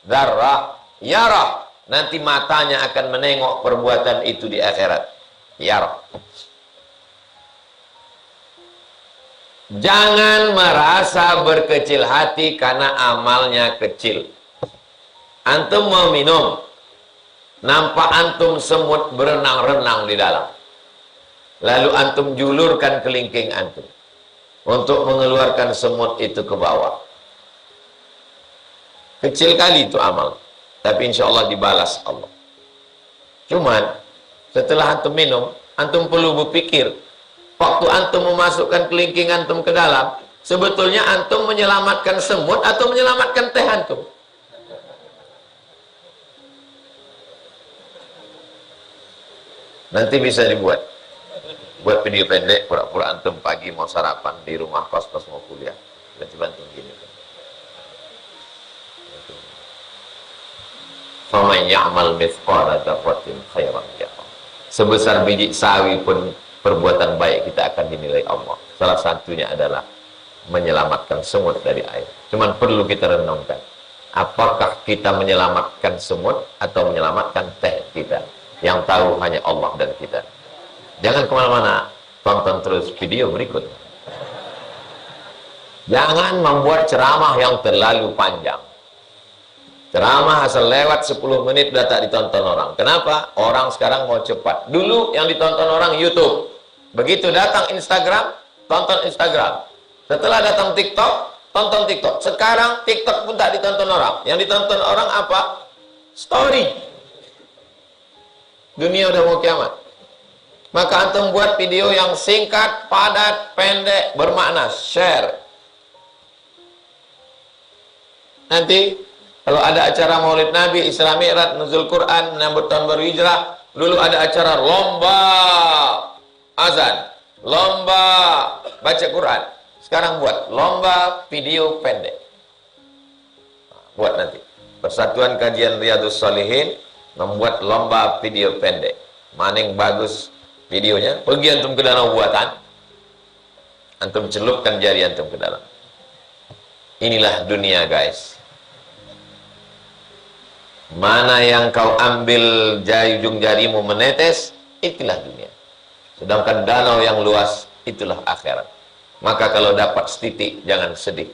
dzarrah, yarah, nanti matanya akan menengok perbuatan itu di akhirat. Yarah. Jangan merasa berkecil hati karena amalnya kecil. Antum mau minum, nampak antum semut berenang-renang di dalam. Lalu antum julurkan kelingking antum untuk mengeluarkan semut itu ke bawah. Kecil kali itu amal, tapi insya Allah dibalas Allah. Cuman setelah antum minum, antum perlu berpikir, waktu antum memasukkan kelingking antum ke dalam, sebetulnya antum menyelamatkan semut atau menyelamatkan teh antum? Nanti bisa dibuat. Buat video pendek, pura-pura antum pagi mau sarapan di rumah kos mau kuliah. Nanti bantu gini. Faman ya'mal mithqala dzarratin khairan yarah. Sebesar biji sawi pun perbuatan baik kita akan dinilai Allah. Salah satunya adalah menyelamatkan semut dari air. Cuman perlu kita renungkan. Apakah kita menyelamatkan semut atau menyelamatkan teh kita? Yang tahu hanya Allah dan kita. Jangan kemana-mana, tonton terus video berikut. Jangan membuat ceramah yang terlalu panjang. Ceramah asal lewat 10 menit udah tak ditonton orang. Kenapa? Orang sekarang mau cepat. Dulu yang ditonton orang YouTube. Begitu datang Instagram, tonton Instagram. Setelah datang TikTok, tonton TikTok. Sekarang TikTok pun tak ditonton orang. Yang ditonton orang apa? Story. Dunia udah mau kiamat. Maka antum buat video yang singkat, padat, pendek, bermakna. Share. Nanti kalau ada acara Maulid Nabi, Isra Mi'raj, Nuzul Quran, menyambut tahun baru Hijrah, dulu ada acara lomba azan, lomba baca Quran. Sekarang buat lomba video pendek. Buat nanti. Persatuan Kajian Riyadhus Shalihin membuat lomba video pendek. Mana yang bagus videonya? Pergi antum ke danau buatan. Antum celupkan jari antum ke dalam. Inilah dunia, guys. Mana yang kau ambil ujung jarimu menetes, itulah dunia. Sedangkan danau yang luas, itulah akhirat. Maka kalau dapat setitik, jangan sedih.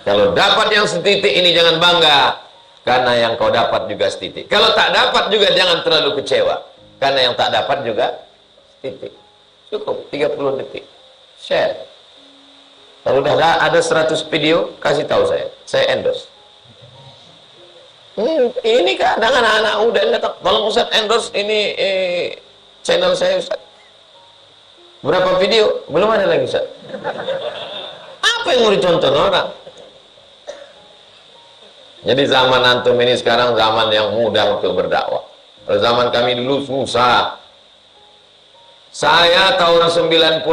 Kalau dapat yang setitik ini jangan bangga, karena yang kau dapat juga setitik. Kalau tak dapat juga jangan terlalu kecewa, karena yang tak dapat juga setitik. Cukup 30 detik. Share. Kalau udah ada 100 video, kasih tahu saya endorse. Ini kadang anak-anak muda datang, tolong Ustaz endorse ini channel saya Ustaz. Berapa video? Belum ada lagi Ustaz. Apa yang mau ditonton orang? Jadi zaman antum ini sekarang zaman yang mudah untuk berdakwah. Kalau zaman kami dulu susah. Saya tahun 96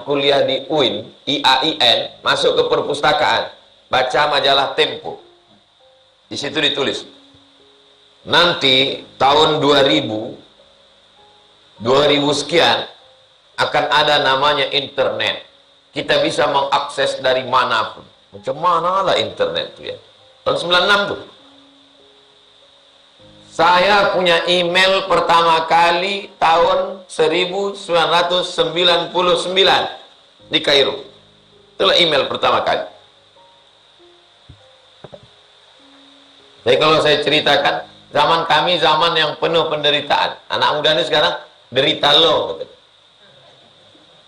kuliah di UIN, IAIN, masuk ke perpustakaan, baca majalah Tempo. Di situ ditulis, nanti tahun 2000 sekian akan ada namanya internet. Kita bisa mengakses dari manapun. Macam mana lah internet itu ya? Tahun 96 tuh. Saya punya email pertama kali tahun 1999 di Kairo. Itulah email pertama kali. Jadi kalau saya ceritakan, zaman kami zaman yang penuh penderitaan. Anak muda ini sekarang derita lo.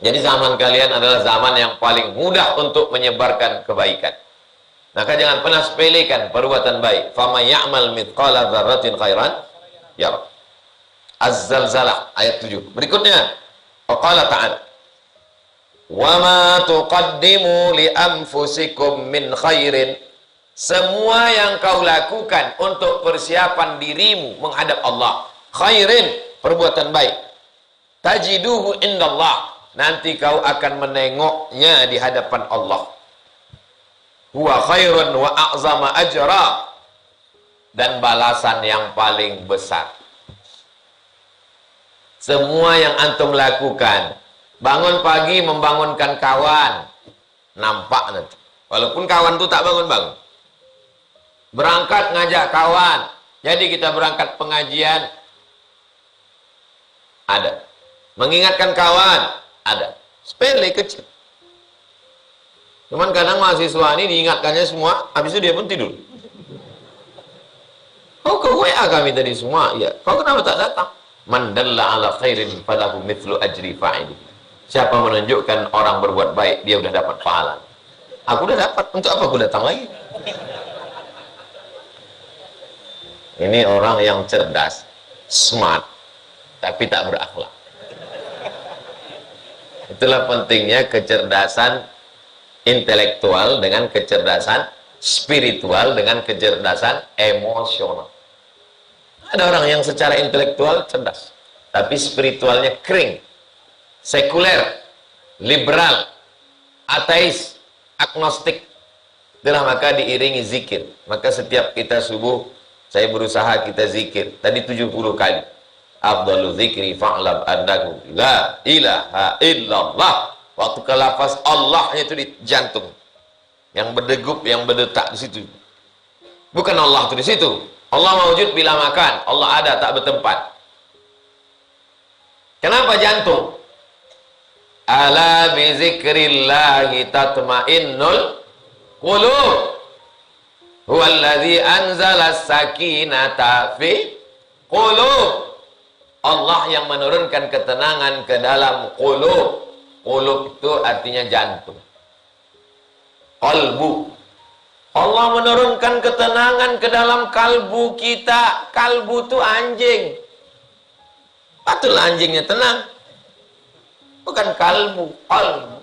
Jadi zaman kalian adalah zaman yang paling mudah untuk menyebarkan kebaikan. Maka jangan pernah sepelekan perbuatan baik. Fama ya'mal mithqala dzarratin khairan yarah. Az-Zalzalah ayat 7. Berikutnya, qala ta'ala, "Wa ma tuqaddimu li anfusikum min khairin." Semua yang kau lakukan untuk persiapan dirimu menghadap Allah, khairin, perbuatan baik, tajiduhu indallah, nanti kau akan menengoknya di hadapan Allah. Huwa khairun wa a'zama ajra, dan balasan yang paling besar. Semua yang antum lakukan, bangun pagi membangunkan kawan, nampak nanti. Walaupun kawan itu tak bangun-bangun. Berangkat ngajak kawan, jadi kita berangkat pengajian, ada. Mengingatkan kawan, ada. Sepele, kecil. Cuman kadang mahasiswa ini diingatkannya semua, habis itu dia pun tidur. Kau ke WA kami tadi semua, ya. Kau kenapa tak datang? Man dalla ala khairin falahu mithlu ajri fa'ili. Siapa menunjukkan orang berbuat baik, dia udah dapat pahala. Aku udah dapat, untuk apa aku datang lagi? Ini orang yang cerdas, smart, tapi tak berakhlak. Itulah pentingnya kecerdasan intelektual dengan kecerdasan spiritual dengan kecerdasan emosional. Ada orang yang secara intelektual cerdas, tapi spiritualnya kering, sekuler, liberal, ateis, agnostik. Itulah maka diiringi zikir. Maka setiap kita subuh, saya berusaha kita zikir. Tadi 70 kali. Afdalu zikri fa'lam annahu la ilaha illallah. Waktu ke lafaz Allahnya itu di jantung. yang berdegup, yang berdetak di situ. Bukan Allah itu di situ. Allah mewujud bila makan, Allah ada tak bertempat. Kenapa jantung? Ala bi zikrillahi tatmainnul qulub. Huwallazi anzala sakinata fi qulub. Allah yang menurunkan ketenangan ke dalam qulub. Qulub itu artinya jantung. Qalbu. Allah menurunkan ketenangan ke dalam kalbu kita. Kalbu itu anjing. Patutlah anjingnya tenang. Bukan kalbu, qalbu.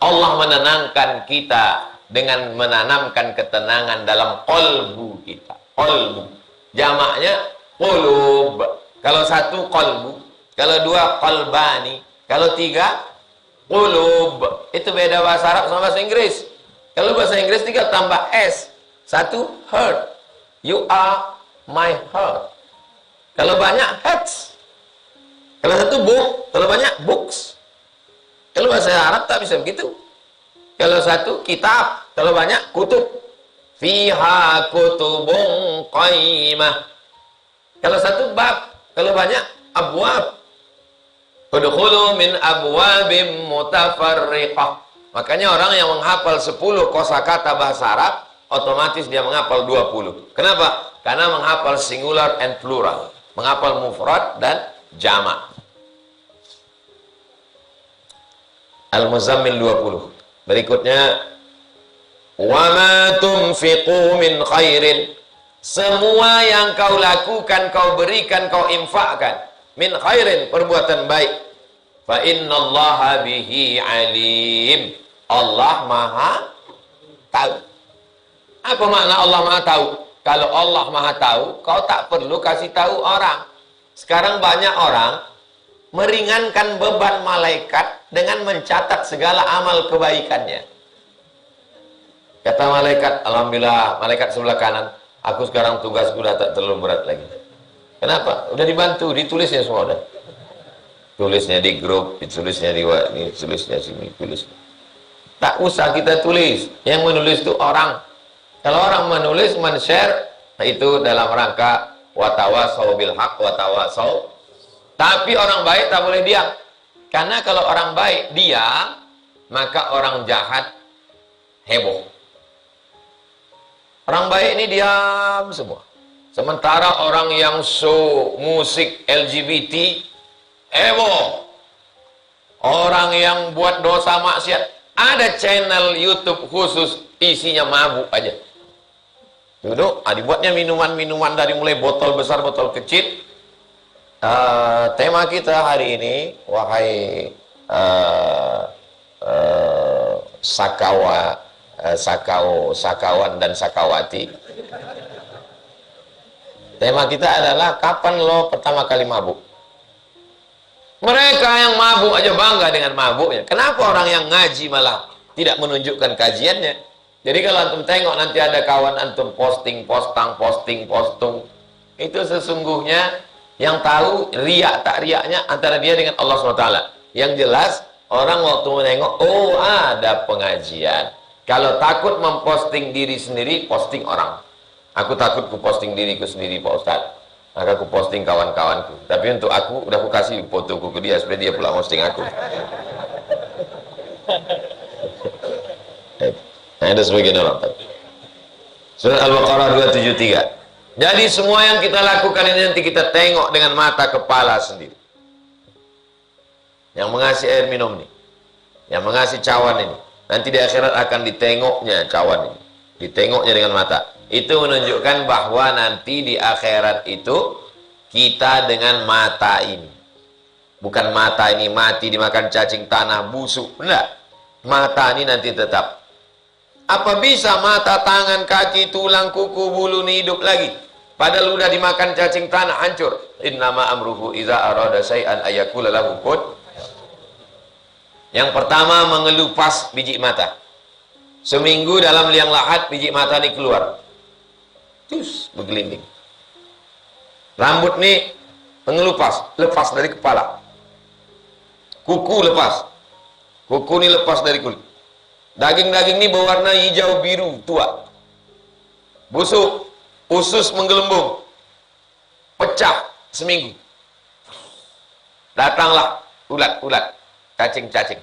Allah menenangkan kita dengan menanamkan ketenangan dalam qalbu kita. Qalbu. Jamaknya qulub. Kalau satu qalbu, kalau dua qalbani, kalau tiga qulub. Itu beda bahasa Arab sama bahasa Inggris. Kalau bahasa Inggris tinggal tambah S. Satu heart. You are my heart. Kalau banyak hearts. Kalau satu book, kalau banyak books. Kalau bahasa Arab tak bisa begitu. Kalau satu kitab, kalau banyak kutub. Fiha kutubun qaimah. Kalau satu bab, kalau banyak abwab. Udkhulu min abwabim mutafarriqah. Makanya orang yang menghafal 10 kosakata bahasa Arab, otomatis dia menghafal 20. Kenapa? Karena menghafal singular and plural. Menghafal mufrad dan jamak. Al-Muzammil 20. Berikutnya, wa ma tunfiqu min khairin. Semua yang kau lakukan, kau berikan, kau infakkan. Min khairin, perbuatan baik. Fa innallaha bihi alim. Allah maha tahu. Apa makna Allah maha tahu? Kalau Allah maha tahu, kau tak perlu kasih tahu orang. Sekarang banyak orang meringankan beban malaikat dengan mencatat segala amal kebaikannya. Kata malaikat, alhamdulillah, malaikat sebelah kanan, aku sekarang tugasku sudah tak terlalu berat lagi. Kenapa? Udah dibantu, ditulisnya semua udah. Tulisnya di grup, ditulisnya di ini, tulisnya sini, tulisnya. Tak usah kita tulis. Yang menulis itu orang. Kalau orang menulis, men-share, itu dalam rangka watawasau bil haq, watawasau. Tapi orang baik tak boleh diam. Karena kalau orang baik diam, maka orang jahat heboh. Orang baik ini diam semua. Sementara orang yang musik LGBT heboh. Orang yang buat dosa maksiat, ada channel YouTube khusus isinya mabuk aja. Duduk, dibuatnya minuman-minuman dari mulai botol besar, botol kecil. Tema kita hari ini, wahai sakawan dan sakawati. Tema kita adalah kapan lo pertama kali mabuk? Mereka yang mabuk aja bangga dengan mabuknya. Kenapa orang yang ngaji malah tidak menunjukkan kajiannya? Jadi kalau antum tengok nanti ada kawan antum posting, itu sesungguhnya yang tahu riak tak riaknya antara dia dengan Allah SWT. Yang jelas orang waktu menengok, oh ada pengajian. Kalau takut memposting diri sendiri, posting orang. Aku takut ku posting diriku sendiri Pak Ustaz. Maka aku posting kawan-kawanku. Tapi untuk aku, udah aku kasih fotoku ke dia supaya dia pula posting aku. Ada sebagian orang. Surat Al-Baqarah 273. Jadi semua yang kita lakukan ini nanti kita tengok dengan mata kepala sendiri. Yang mengasih air minum nih, yang mengasih cawan ini, nanti di akhirat akan ditengoknya cawan ini, ditengoknya dengan mata. Itu menunjukkan bahwa nanti di akhirat itu kita dengan mata ini, bukan mata ini mati dimakan cacing tanah busuk, enggak. Mata ini nanti tetap. Apa bisa mata, tangan, kaki, tulang, kuku, bulu ini hidup lagi? Padahal udah dimakan cacing tanah, hancur. Innama amruhu iza arada syai'an ayakula lahu kun. Yang pertama mengelupas biji mata. Seminggu dalam liang lahat biji mata ini keluar. Terus bergelinding. Rambut nih mengelupas, lepas dari kepala. Kuku lepas. Kuku ini lepas dari kulit. Daging-daging ini berwarna hijau biru tua. Busuk, usus menggelembung. Pecah seminggu. Datanglah ulat-ulat, cacing-cacing.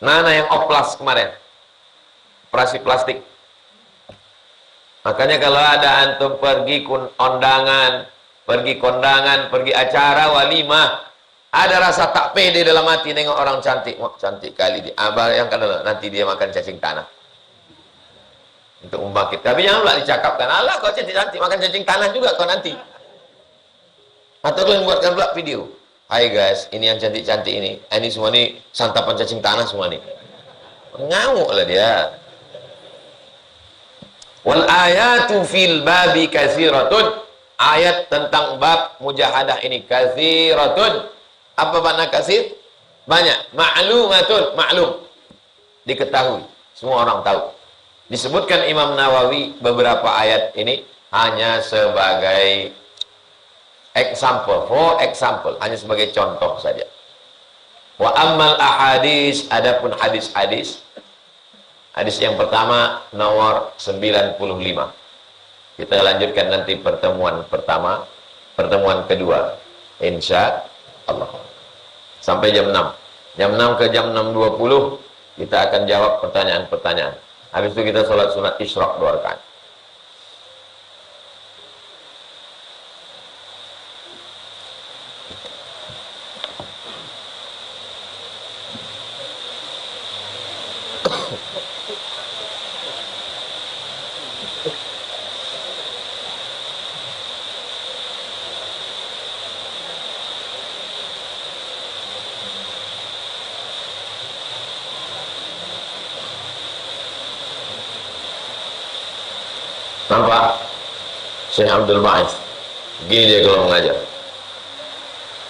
Nana yang oplas kemarin, operasi plastik. Makanya kalau ada antum pergi kondangan, pergi acara walimah, ada rasa tak pede dalam hati nengok orang cantik. Wah, cantik kali dia. Abang yang kadang nanti dia makan cacing tanah. Untuk membangkit. Tapi jangan pula dicakapkan, alah kau cantik-cantik makan cacing tanah juga kau nanti. Atau kalian buatkan pula video. Hai guys, ini yang cantik-cantik ini. Ini semua ini santapan cacing tanah semua nih. Ngamuk lah dia. Wal ayatu fil babi katsiratun. Ayat tentang bab mujahadah ini katsiratun. Apa makna katsir? Banyak. Ma'lumatun, maklum. Diketahui. Semua orang tahu. Disebutkan Imam Nawawi beberapa ayat ini hanya sebagai example, for example, hanya sebagai contoh saja. Wa ammal ahadis, adapun hadis-hadis. Hadis yang pertama nomor 95. Kita lanjutkan nanti pertemuan pertama, pertemuan kedua, insya Allah. Sampai jam 6. Jam 6 ke jam 6.20 kita akan jawab pertanyaan-pertanyaan. Habis itu kita sholat sunat isyraq 2 rakaat. Nampak? Syekh Abdul Ba'is gini dia kalau mengajar.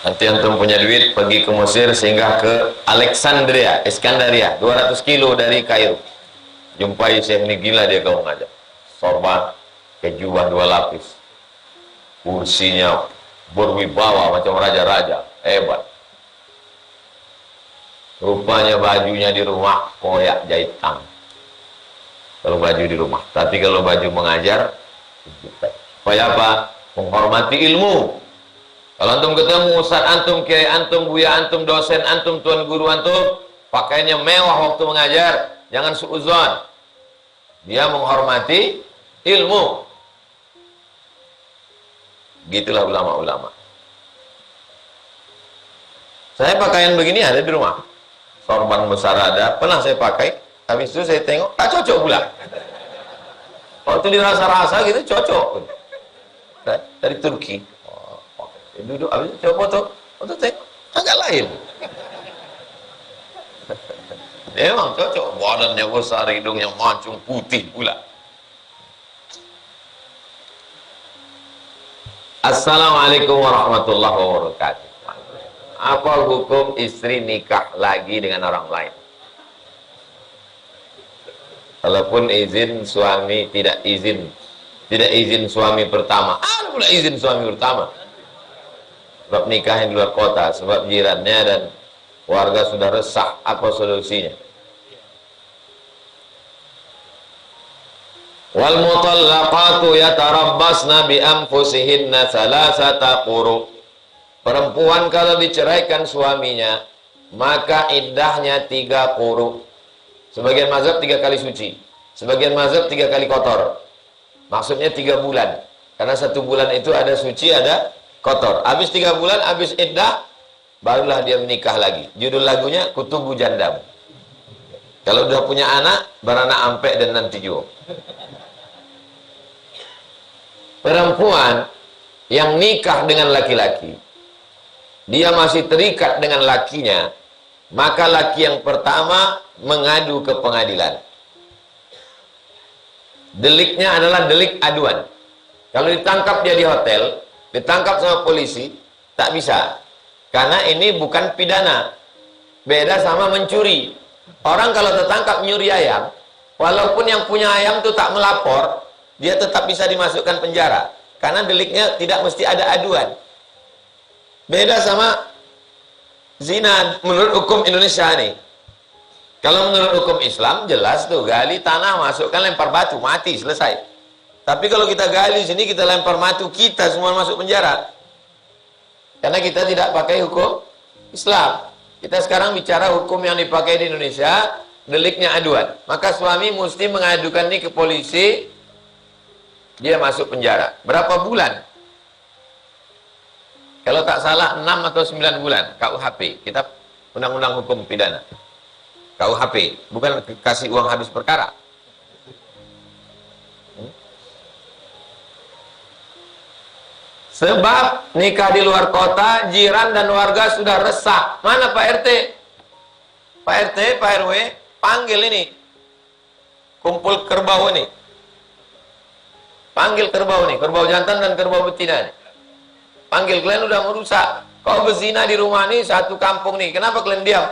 Nanti antum punya duit pergi ke Mesir sehingga ke Alexandria, Iskandaria, 200 kilo dari Kairo. Jumpai Syekh ini, gila dia kalau mengajar. Sorban, kejubah 2 lapis. Kursinya berwibawa macam raja-raja, hebat. Rupanya bajunya di rumah koyak jahitan. Kalau baju di rumah, tapi kalau baju mengajar, supaya apa? Menghormati ilmu. Kalau antum ketemu ustaz antum, kiai antum, buya antum, dosen antum, tuan guru antum, pakaiannya mewah waktu mengajar, jangan suudzon. Dia menghormati ilmu. Gitulah ulama-ulama. Saya pakaian begini ada di rumah. Sorban besar ada, pernah saya pakai. Habis itu saya tengok, tak cocok pula. Waktu dirasa-rasa gitu, cocok. Dari Turki. Duduk, habis itu coba foto tengok, agak lain. Memang cocok. Badannya besar, hidungnya mancung, putih pula. Assalamualaikum warahmatullahi wabarakatuh. Apa hukum istri nikah lagi dengan orang lain? Walaupun izin suami tidak izin suami pertama, ada pula izin suami pertama. Sebab nikahnya di luar kota, sebab jirannya dan warga sudah resah. Apa solusinya? Wal mutallaqatu yatarabbasna bi anfusihinna salasata quru. Perempuan kalau diceraikan suaminya, maka iddahnya 3 quru. Sebagian mazhab 3 kali suci, sebagian mazhab 3 kali kotor. Maksudnya 3 bulan. Karena 1 bulan itu ada suci, ada kotor. Habis 3 bulan, habis iddah, barulah dia menikah lagi. Judul lagunya Kutubu Jandam. Kalau udah punya anak, beranak ampek dan nanti juga. Perempuan yang nikah dengan laki-laki, dia masih terikat dengan lakinya, maka laki yang pertama mengadu ke pengadilan. Deliknya adalah delik aduan. Kalau ditangkap dia di hotel, ditangkap sama polisi, tak bisa. Karena ini bukan pidana. Beda sama mencuri. Orang kalau tertangkap nyuri ayam, walaupun yang punya ayam itu tak melapor, dia tetap bisa dimasukkan penjara. Karena deliknya tidak mesti ada aduan. Beda sama zina menurut hukum Indonesia nih. Kalau menurut hukum Islam, jelas tuh, gali tanah, masukkan, lempar batu, mati, selesai. Tapi kalau kita gali sini, kita lempar batu, kita semua masuk penjara. Karena kita tidak pakai hukum Islam. Kita sekarang bicara hukum yang dipakai di Indonesia, deliknya aduan. Maka suami mesti mengadukan ini ke polisi, dia masuk penjara. Berapa bulan? Kalau tak salah 6 atau 9 bulan, KUHP. Kita undang-undang hukum pidana. KUHP, bukan kasih uang habis perkara. Sebab nikah di luar kota, jiran dan warga sudah resah. Mana Pak RT? Pak RT, Pak RW, panggil ini. Kumpul kerbau ini. Panggil kerbau ini, kerbau jantan dan kerbau betina ini. Panggil, kalian udah merusak. Kau berzina di rumah ini, satu kampung nih. Kenapa kalian diam?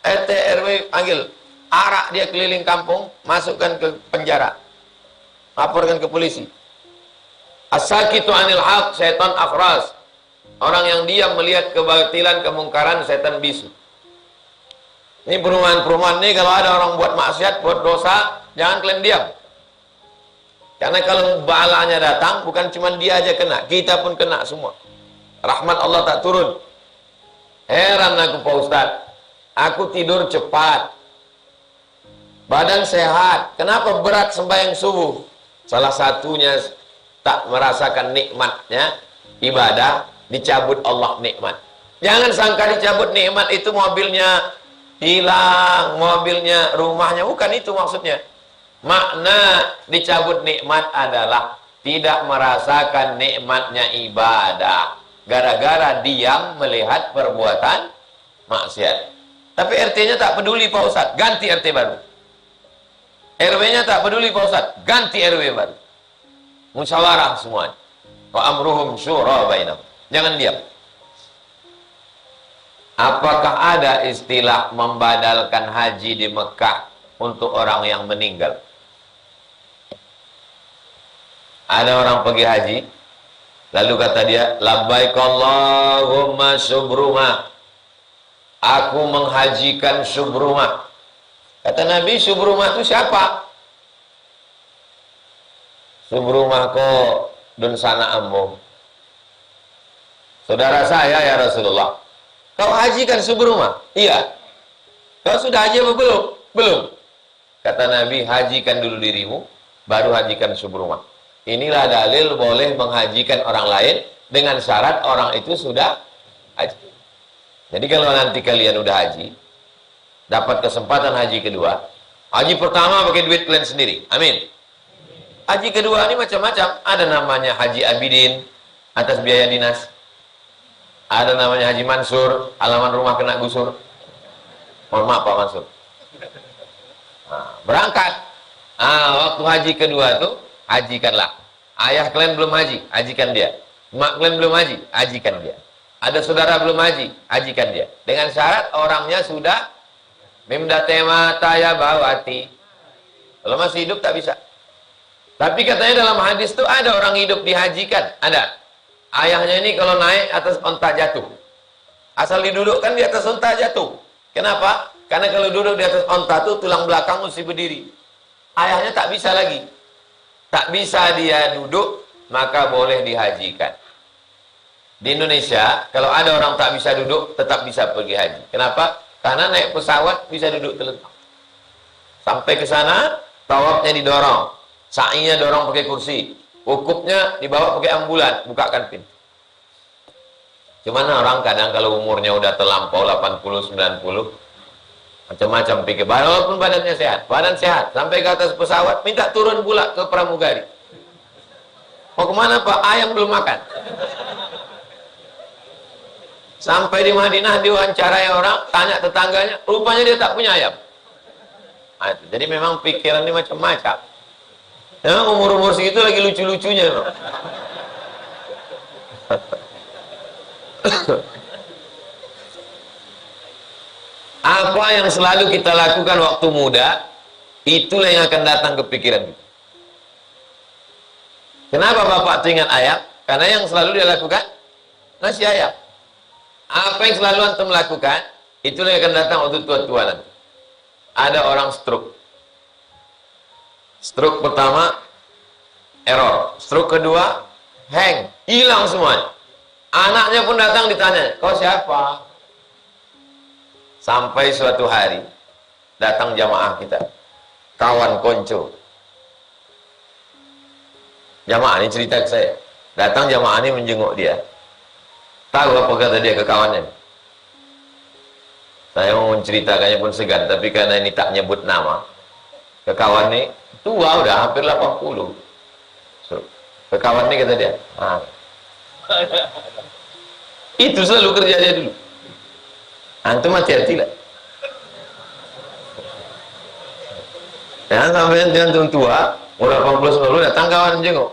RT, RW, panggil. Arak dia keliling kampung, masukkan ke penjara. Laporkan ke polisi. As-sakitu anil haq, setan akhras. Orang yang diam melihat kebatilan, kemungkaran, setan bisu. Ini perumahan-perumahan ini, kalau ada orang buat maksiat, buat dosa, jangan kalian diam. Karena kalau balanya datang, bukan cuma dia aja kena, kita pun kena semua. Rahmat Allah tak turun. Heran aku Pak Ustadz. Aku tidur cepat, badan sehat. Kenapa berat sembahyang subuh? Salah satunya tak merasakan nikmatnya ibadah, dicabut Allah nikmat. Jangan sangka dicabut nikmat itu mobilnya hilang, mobilnya, rumahnya. Bukan itu maksudnya. Makna dicabut nikmat adalah tidak merasakan nikmatnya ibadah, gara-gara diam melihat perbuatan maksiat. Tapi RT-nya tak peduli Pak Ustadz, ganti RT baru. RW-nya tak peduli Pak Ustadz, ganti RW baru. Musyawarah semuanya. Wa amruhum syura bainahum. Jangan diam. Apakah ada istilah membadalkan haji di Mekah untuk orang yang meninggal? Ada orang pergi haji, lalu kata dia, labbaik Allahumma subruma. Aku menghajikan Subrumah. Kata Nabi, Subrumah itu siapa? Subrumah ko dun sana ambo. Saudara saya ya Rasulullah. Kau hajikan Subrumah? Iya. Kau sudah haji apa belum? Belum. Kata Nabi, hajikan dulu dirimu, baru hajikan Subrumah. Inilah dalil boleh menghajikan orang lain dengan syarat orang itu sudah haji. Jadi kalau nanti kalian udah haji, dapat kesempatan haji kedua, haji pertama pakai duit kalian sendiri, amin. Haji kedua ini macam-macam, ada namanya Haji Abidin atas biaya dinas, ada namanya Haji Mansur, halaman rumah kena gusur. Mohon maaf Pak Mansur. Nah, berangkat, waktu haji kedua tuh hajikanlah. Ayah kalian belum haji, hajikan dia. Mak kalian belum haji, hajikan dia. Ada saudara belum haji, hajikan dia. Dengan syarat orangnya sudah mimdatema taya bawati. Kalau masih hidup tak bisa. Tapi katanya dalam hadis itu ada orang hidup dihajikan. Ada. Ayahnya ini kalau naik atas onta jatuh. Asal didudukkan di atas onta jatuh. Kenapa? Karena kalau duduk di atas onta itu tulang belakang mesti berdiri. Ayahnya tak bisa lagi. Tak bisa dia duduk, maka boleh dihajikan. Di Indonesia, kalau ada orang tak bisa duduk, tetap bisa pergi haji. Kenapa? Karena naik pesawat bisa duduk terlentang. Sampai ke sana, tawafnya didorong. Sa'inya dorong pakai kursi. Wukufnya dibawa pakai ambulan, bukakan pintu. Cuman orang kadang kalau umurnya udah terlampau 80, 90, macam-macam pikir. Walaupun badannya sehat, badan sehat, sampai ke atas pesawat, minta turun pula ke pramugari. Mau kemana Pak? Ayam belum makan. Sampai di Madinah diwawancarai orang, tanya tetangganya, rupanya dia tak punya ayam. Nah, jadi memang pikiran ini macam-macam. Memang umur-umur segitu lagi lucu-lucunya. Apa yang selalu kita lakukan waktu muda, itulah yang akan datang ke pikiran kita. Kenapa Bapak teringat ayam? Karena yang selalu dia lakukan nasi ayam. Apa yang selalu antum lakukan, itulah yang akan datang waktu tua-tua nanti. Ada orang stroke. Stroke pertama, error. Stroke kedua, hang. Hilang semuanya. Anaknya pun datang ditanya, kau siapa? Sampai suatu hari, datang jamaah kita. Kawan konco. Jamaah ini cerita ke saya. Datang jamaah ini menjenguk dia. Tahu apa kata dia ke kawannya? Saya mau menceritakannya pun segan, tapi karena ini tak nyebut nama. Ke kawan ini, tua udah hampir 80. So, ke kawan ini kata dia, itu selalu kerja dia dulu. Antum hati-hati lah. Jangan sampai antum tua, umur 80 datang kawan jenguk.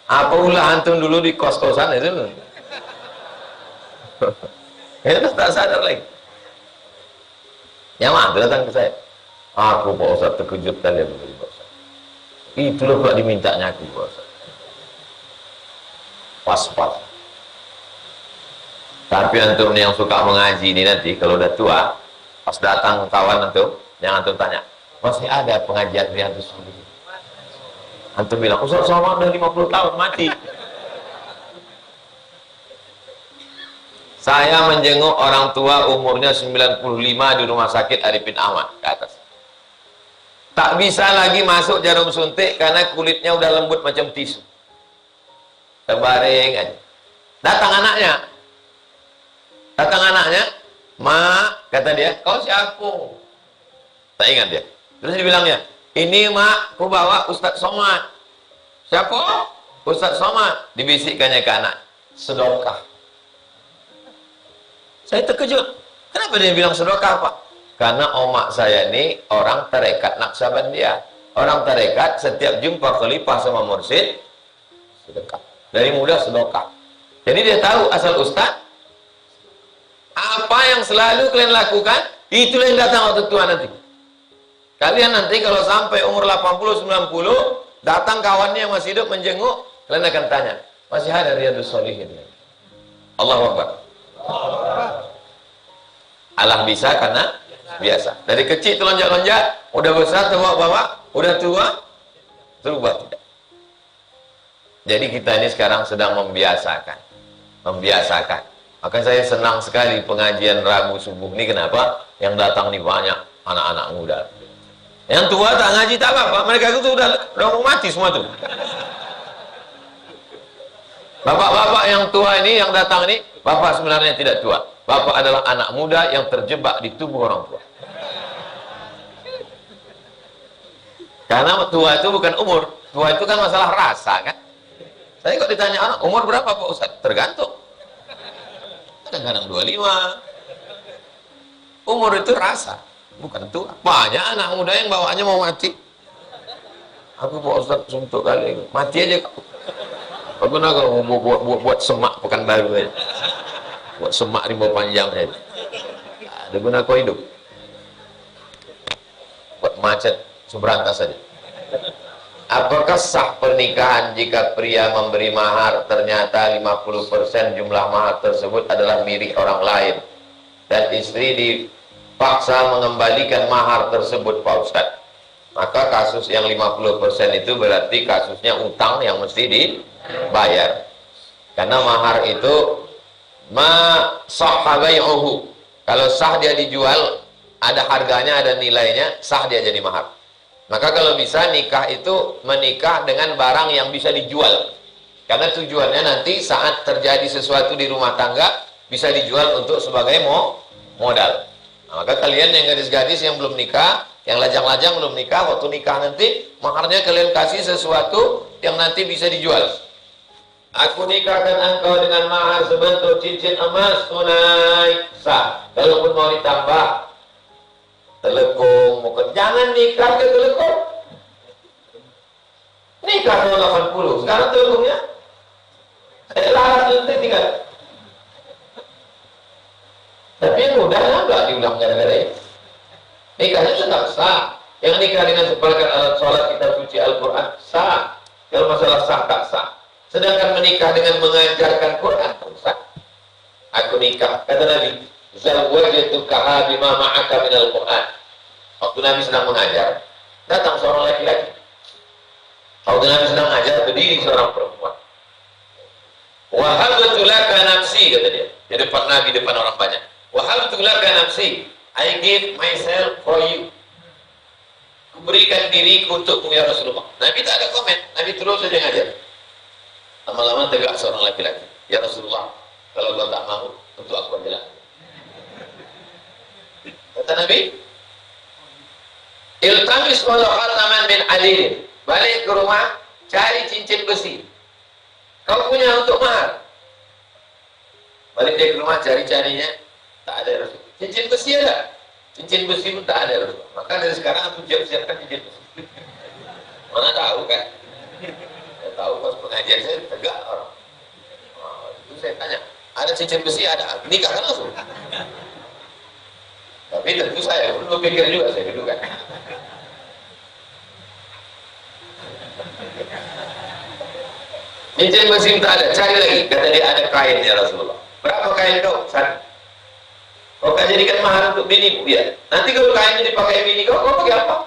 Apa ulah antum dulu di kos-kosan itu? Ya tak sadar lagi. Yang mana datang ke saya. Aku Pak Ustaz terkejut kali ya Pak Ustaz. Itulah Pak dimintanya aku Pak Ustaz. Pas-pas. Tapi antum yang suka mengaji ini nanti kalau udah tua, pas datang kawan antum, yang antum tanya, masih ada pengajian Riyadhus Shalihin? Antum bilang, Ustaz sama udah 50 tahun mati. Saya menjenguk orang tua umurnya 95 di rumah sakit Arifin Ahmad ke atas. Tak bisa lagi masuk jarum suntik karena kulitnya udah lembut macam tisu. Terbaring aja. Datang anaknya, Mak, kata dia, kau siapa? Tak ingat dia. Terus dibilangnya, ini Mak, ku bawa Ustaz Somad. Siapa? Ustaz Somad. Dibisikkannya ke anak, sedekah. Saya terkejut. Kenapa dia bilang sedekah, Pak? Karena omak saya ini orang tarekat Naqsabandiyah. Orang tarekat setiap jumpa khalifah sama mursyid sedekah. Dari muda sedekah. Jadi dia tahu asal ustaz. Apa yang selalu kalian lakukan, itulah yang datang waktu tua nanti. Kalian nanti kalau sampai umur 80 90, datang kawannya yang masih hidup menjenguk, kalian akan tanya, masih ada Riyadhus Shalihin? Allahu Akbar. Allah bisa karena biasa. Dari kecil telonjak-lonjak, udah besar terbawa-bawa, udah tua, terubah tidak. Jadi kita ini sekarang sedang membiasakan. Maka saya senang sekali pengajian Rabu subuh ini. Kenapa? Yang datang nih banyak anak-anak muda. Yang tua tak ngaji tak apa-apa. Mereka itu udah mau mati semua tuh. Bapak-bapak yang tua ini, yang datang ini, bapak sebenarnya tidak tua. Bapak adalah anak muda yang terjebak di tubuh orang tua. Karena tua itu bukan umur. Tua itu kan masalah rasa kan. Saya kok ditanya anak, umur berapa Pak Ustaz? Tergantung. Kadang-kadang 25. Umur itu rasa, bukan tua. Banyak anak muda yang bawaannya mau mati. Aku Pak Ustaz suntuk kali, mati aja kau. Aku nak kalau mau buat semak Pekanbaru aja. Buat semak Rimau Panjang aja. Ada guna kau hidup. Buat macet Subrantas saja. Apakah sah pernikahan jika pria memberi mahar ternyata 50% jumlah mahar tersebut adalah milik orang lain dan istri dipaksa mengembalikan mahar tersebut Pak Ustadz? Maka kasus yang 50% itu berarti kasusnya utang yang mesti dibayar. Karena mahar itu sahha bai'uhu. Kalau sah dia dijual, ada harganya, ada nilainya, sah dia jadi mahar. Maka kalau bisa nikah itu menikah dengan barang yang bisa dijual. Karena tujuannya nanti saat terjadi sesuatu di rumah tangga bisa dijual untuk sebagai modal. Nah, maka kalian yang gadis-gadis yang belum nikah, yang lajang-lajang belum nikah, waktu nikah nanti maharnya kalian kasih sesuatu yang nanti bisa dijual. Aku nikahkan engkau dengan mahar sebentuk cincin emas tunai, sah. Kalaupun mau ditambah telekung, bukan. Jangan nikah ke telekung. Nikah tahun 80, sekarang telekungnya saya larang nanti tinggal. Tapi yang mudahnya enggak diulang gara-gara ini. Nikahnya tetap sah. Yang nikah dengan seperangkat alat sholat, kita suci Al-Quran, sah. Kalau masalah sah tak sah. Sedangkan menikah dengan mengajarkan Quran pun sah. Aku nikah, kata Nabi, zawwajtukaha bima ma'aka minal Quran. Waktu Nabi sedang mengajar, datang seorang laki-laki. Waktu Nabi sedang mengajar, berdiri seorang perempuan. Wahabtu laka nafsi, kata dia. Di depan Nabi, depan orang banyak. Wahabtu laka nafsi. I give myself for you. Kuberikan diriku untukmu ya Rasulullah. Nabi tak ada komen. Nabi terus saja ngajar. Lama-lama tegak seorang laki-laki. Ya Rasulullah, kalau kau tak mau, untuk aku aja lah. Kata Nabi, iltamis walau khataman min hadid. Balik ke rumah, cari cincin besi. Kau punya untuk mahar. Balik dia ke rumah, cari-carinya, tak ada Rasul. Cincin besi ada. Cincin besi pun tak ada Rasul. Maka dari sekarang aku siapkan cincin besi. Mana tahu kan? Saya tahu pas pengajian saya tegak orang. Itu saya tanya, ada cincin besi? Ada. Nikahkan langsung. Tapi tentu saya perlu pikir juga saya dulu kan. Cincin besi tak ada, cari lagi. Kata dia ada kain ya Rasulullah. Berapa kain kau? Satu. Kau kan jadikan mahar untuk binimu, ya. Nanti kalau kainnya dipakai bini kau pakai apa?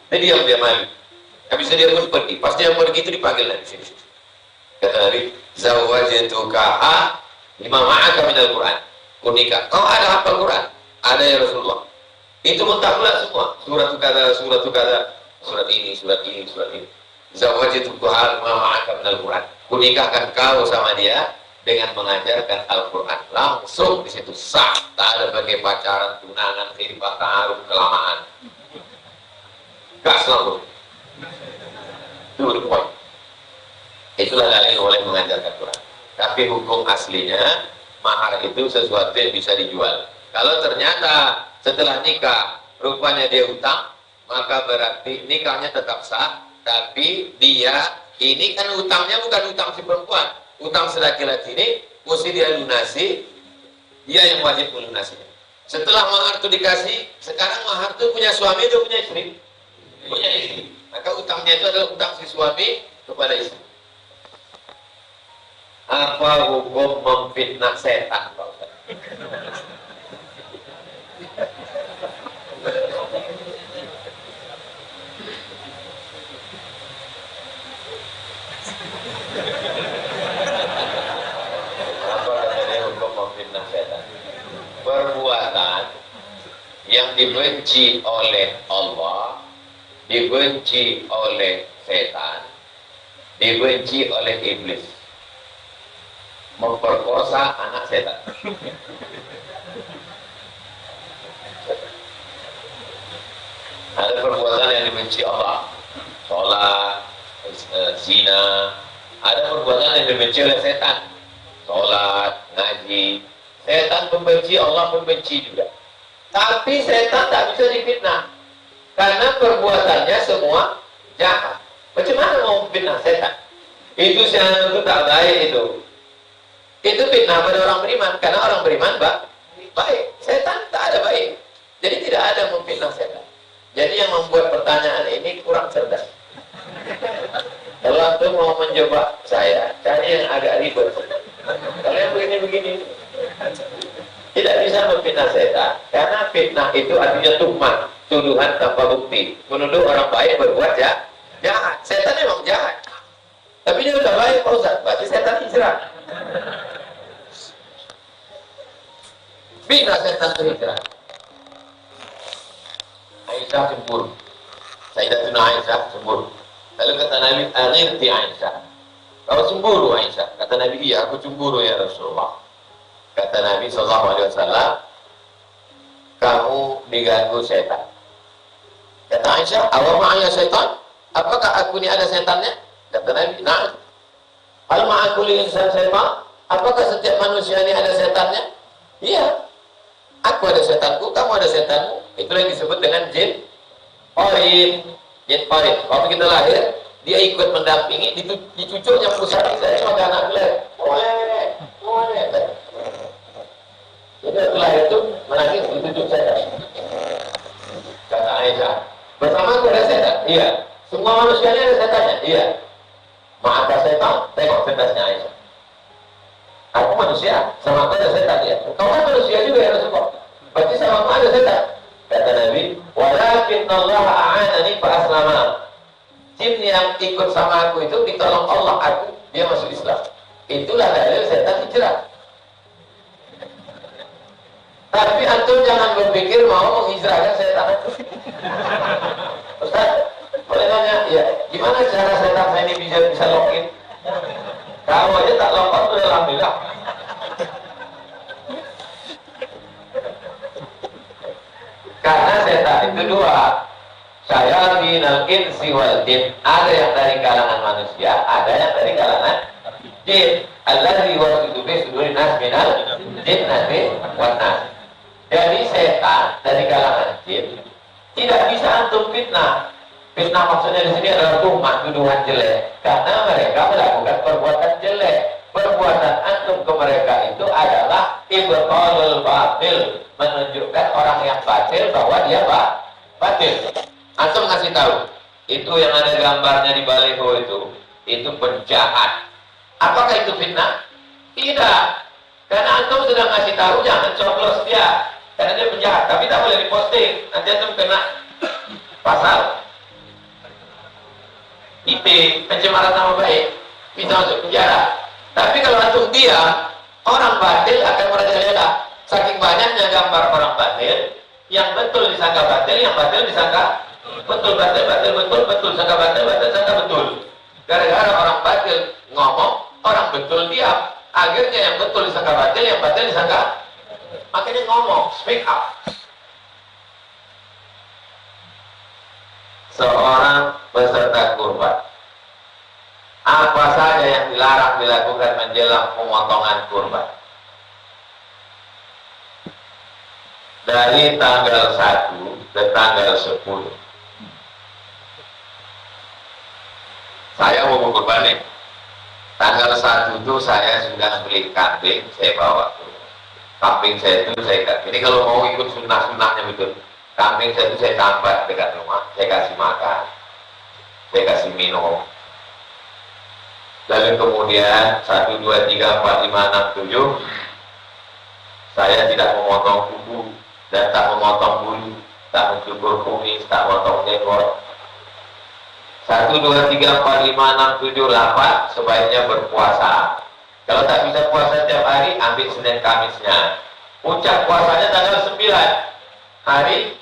Dia diam, dia malu. Habis itu dia pun pergi. Pas dia pergi itu dipanggil Nabi. Kata Nabi, zawajtukaha lima ma'aka minal Quran. Kau nikah. Kau ada hafal Quran? Ada ya Rasulullah. Itu mentaklak semua. Surat ini, surat ini, surat ini. Zawajtukaha lima ma'aka minal Quran. Kau nikahkan kau sama dia dengan mengajarkan Al-Quran. Langsung di situ sah. Tak ada bagai pacaran, tunangan, khidbah, ta'aruf, kelamaan. Gas langsung. Itu the point. Itulah dalil oleh mengajarkan Quran. Tapi hukum aslinya, mahar itu sesuatu yang bisa dijual. Kalau ternyata setelah nikah, rupanya dia utang, maka berarti nikahnya tetap sah. Tapi dia, ini kan utangnya bukan utang si perempuan. Utang si laki-laki ini mesti dia lunasi, dia yang wajib melunasinya. Setelah mahar itu dikasih, sekarang mahar itu punya suami atau punya istri? Punya istri. Maka utangnya itu adalah utang si suami kepada istri. Apa hukum memfitnah setan, Pak Ustaz? Perbuatan yang dibenci oleh Allah, dibenci oleh setan, dibenci oleh iblis. Memperkosa anak setan. Ada perbuatan yang dibenci Allah, sholat, zina. Ada perbuatan yang dibenci oleh setan, sholat, ngaji. Setan pembenci, Allah pembenci juga. Tapi setan tak bisa difitnah, karena perbuatannya semua jahat. Bagaimana mau fitnah setan? Itu setan itu tak baik itu. Itu fitnah pada orang beriman, karena orang beriman baik. Setan tak ada baik. Jadi tidak ada memfitnah setan. Jadi yang membuat pertanyaan ini kurang cerdas. Kalau antum mau mencoba saya, cari yang agak ribet. Kalau yang begini-begini tidak bisa memfitnah setan, karena fitnah itu artinya tuhmat, tuduhan tanpa bukti. Menuduh orang baik berbuat jahat. Setan memang jahat, tapi dia udah baik, Pak Ustaz. Berarti setan hijrah. Bina setan hijrah. Aisyah cemburu. Sayyidatuna Aisyah cemburu. Lalu kata Nabi, "Aghirti Aisyah." Kau cemburu Aisyah? Kata Nabi, "Iya, aku cemburu ya Rasulullah." Kata Nabi SAW, "Kamu diganggu setan." Kata Aisyah, "Awa ma'aya setan?" Apakah aku ini ada setannya? Kata Nabi, "Nah." "Hal ma'akul insan setan?" Apakah setiap manusia ini ada setannya? Iya. Aku ada setanku, kamu ada setanmu. Itulah yang disebut dengan jin qarin. Jin qarin. Waktu kita lahir, dia ikut mendampingi, dicucuknya pusat kita sebagai anak beliau. Jadi setelah itu menangis dicucuk setan. Kata Aisyah, "Bersama aku ada setan?" Iya. "Semua manusia ini ada setannya?" Iya. "Maaf setan." Tengok cerdasnya Aisyah. "Aku manusia, sama aku ada setan ya." "Kau kan manusia juga ya Rasulullah. Berarti sama aku ada setan." Kata Nabi, "Walakin innallaha a'anani fa aslama. Jin yang ikut sama aku itu ditolong Allah, dia masuk Islam. Itulah dalil setan hijrah. Tapi antum jangan berpikir mau menghijrahkan setan. Ustaz, boleh nanya, ya gimana cara setan saya ini bisa login? Kamu aja tak lompat udah alhamdulillah. Karena setan itu dua. Saya minal insi wal jin. Ada yang dari kalangan manusia, ada yang dari kalangan jin. Allazi wasudu fi sudurin nas minal jinnati wan nas. Jadi setan dari kalangan jin tidak bisa antum fitnah. Fitnah maksudnya di sini adalah tuduhan jelek, karena mereka melakukan perbuatan jelek. Perbuatan antum ke mereka itu adalah ibtalul batil, menunjukkan orang yang batil bahwa dia batil. Antum ngasih tahu, itu yang ada gambarnya di baliho itu penjahat. Apakah itu fitnah? Tidak. Karena antum sudah ngasih tahu, jangan coblos dia, karena dia penjahat. Tapi tak boleh diposting, nanti antum kena pasal IP, pencemaran nama baik, bisa masuk penjara. Tapi kalau antum diam, orang batil akan merajalela. Saking banyaknya gambar orang batil, yang betul disangka batil, yang batil disangka betul, batil betul, sangka batil sangka betul. Gara-gara orang batil ngomong, orang betul diam. Akhirnya yang betul disangka batil, yang batil disangka. Makanya ngomong, speak up. Seorang peserta kurban, apa saja yang dilarang dilakukan menjelang pemotongan kurban? Dari tanggal 1 ke tanggal 10. Saya mau kurban nih. Tanggal 1 itu saya sudah beli kambing, saya bawa. Kambing saya itu ini kalau mau ikut sunnah-sunnahnya betul. Kambing saya itu saya tambat dekat rumah, saya kasih makan, saya kasih minum. Lalu kemudian 1, 2, 3, 4, 5, 6, 7 saya tidak memotong kuku dan tak memotong bulu, tak mencukur kumis, tak memotong jenggot. 1, 2, 3, 4, 5, 6, 7, 8 sebaiknya berpuasa. Kalau tak bisa puasa setiap hari, ambil Senin Kamisnya. Puncak puasanya tanggal 9 hari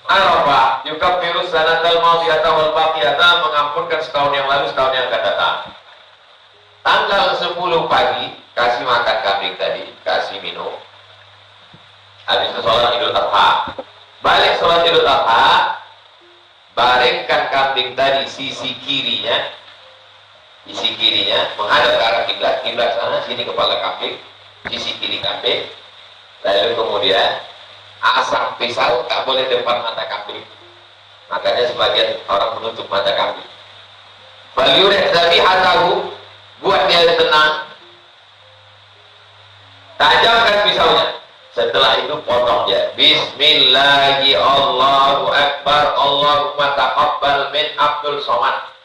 Arafah. Yukaffiru sanatal madiyata wal baqiyata, mengampunkan setahun yang lalu, setahun yang akan datang. Tanggal 10 pagi kasih makan kambing tadi, kasih minum. Habis itu sholat Idul Adha. Balik sholat Idul Adha, baringkan kambing tadi sisi kirinya menghadap ke arah kiblat sana, sini kepala kambing, sisi kiri kambing. Lalu kemudian asang pisau, tak boleh depan mata kambing. Makanya sebagian orang menutup mata kambing. Falyurih zabihatahu, buat dia tenang. Tajamkan pisaunya. Setelah itu potong dia. Bismillahi Allahu Akbar, Allahumma taqabbal min Abdul Somad.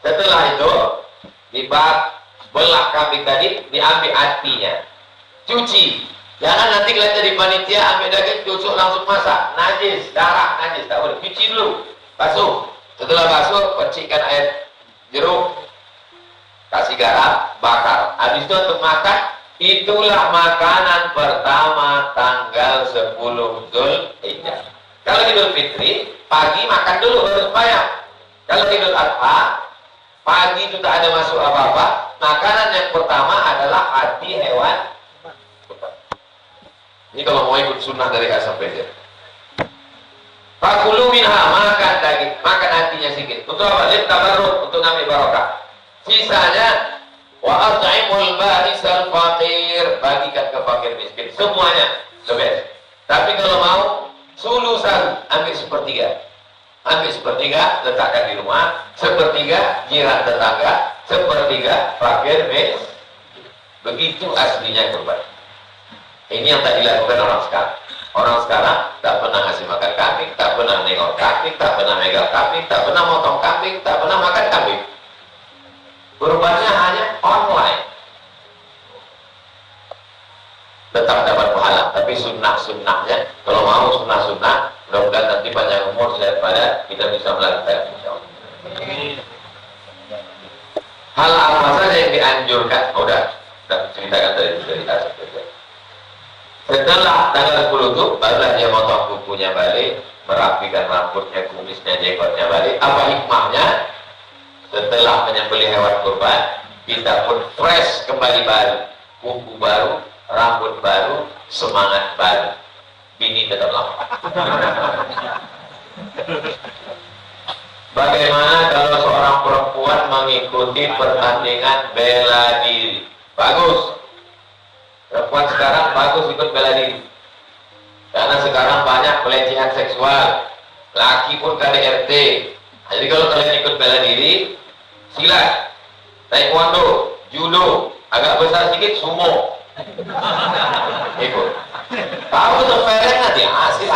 Setelah itu belah kambing tadi, diambil hatinya, cuci. Jangan nanti kalian jadi panitia ambil daging tusuk langsung masak, najis, darah najis, tak boleh. Cuci dulu, basuh. Setelah basuh, percikkan air jeruk, kasih garam, bakar. Habis itu untuk makan, itulah makanan pertama tanggal 10 Zulhijjah. Kalau Idul Fitri, pagi makan dulu baru sembahyang. Kalau Idul Adha, pagi itu tak ada masuk apa-apa. Makanan yang pertama adalah hati hewan. Ini kalau mau ikut sunnah dari A sampai Z. Fakulu minha, makan daging, makan hatinya sedikit. Untuk apa? Lip tabarruk, untuk ngambil barokah. Sisanya wa at'imul ba'isal faqir, bagikan ke fakir miskin. Semuanya sebes. Tapi kalau mau sulusan, ambil sepertiga. Ambil sepertiga, letakkan di rumah. Sepertiga jiran tetangga, sepertiga fakir miskin. Begitu aslinya kurban. Ini yang tak dilakukan orang sekarang. Orang sekarang tak pernah ngasih makan kambing, tak pernah nengok kambing, tak pernah megang kambing, tak pernah motong kambing, tak pernah makan kambing. Kurbannya hanya online. Tetap dapat pahala, tapi sunnah-sunnahnya, kalau mau sunnah-sunnah, Mudah-mudahan nanti panjang umur sehat badan kita bisa melakukan, insyaallah. Hal apa saja yang dianjurkan? Udah ceritakan dari asal. Setelah tanggal 10 itu barulah dia motong kukunya balik, merapikan rambutnya, kumisnya, jenggotnya balik. Apa hikmahnya? Setelah menyembelih hewan kurban, kita pun fresh kembali baru, kuku baru, rambut baru, semangat baru. Bini tetap lama. Bagaimana kalau seorang perempuan mengikuti pertandingan bela diri? Bagus. Perempuan sekarang bagus ikut bela diri. Karena sekarang banyak pelecehan seksual. Laki pun KDRT. Jadi kalau kalian ikut bela diri, silat, taekwondo, judo, agak besar sedikit sumo. Ikut. Tahu terpereng nanti hasil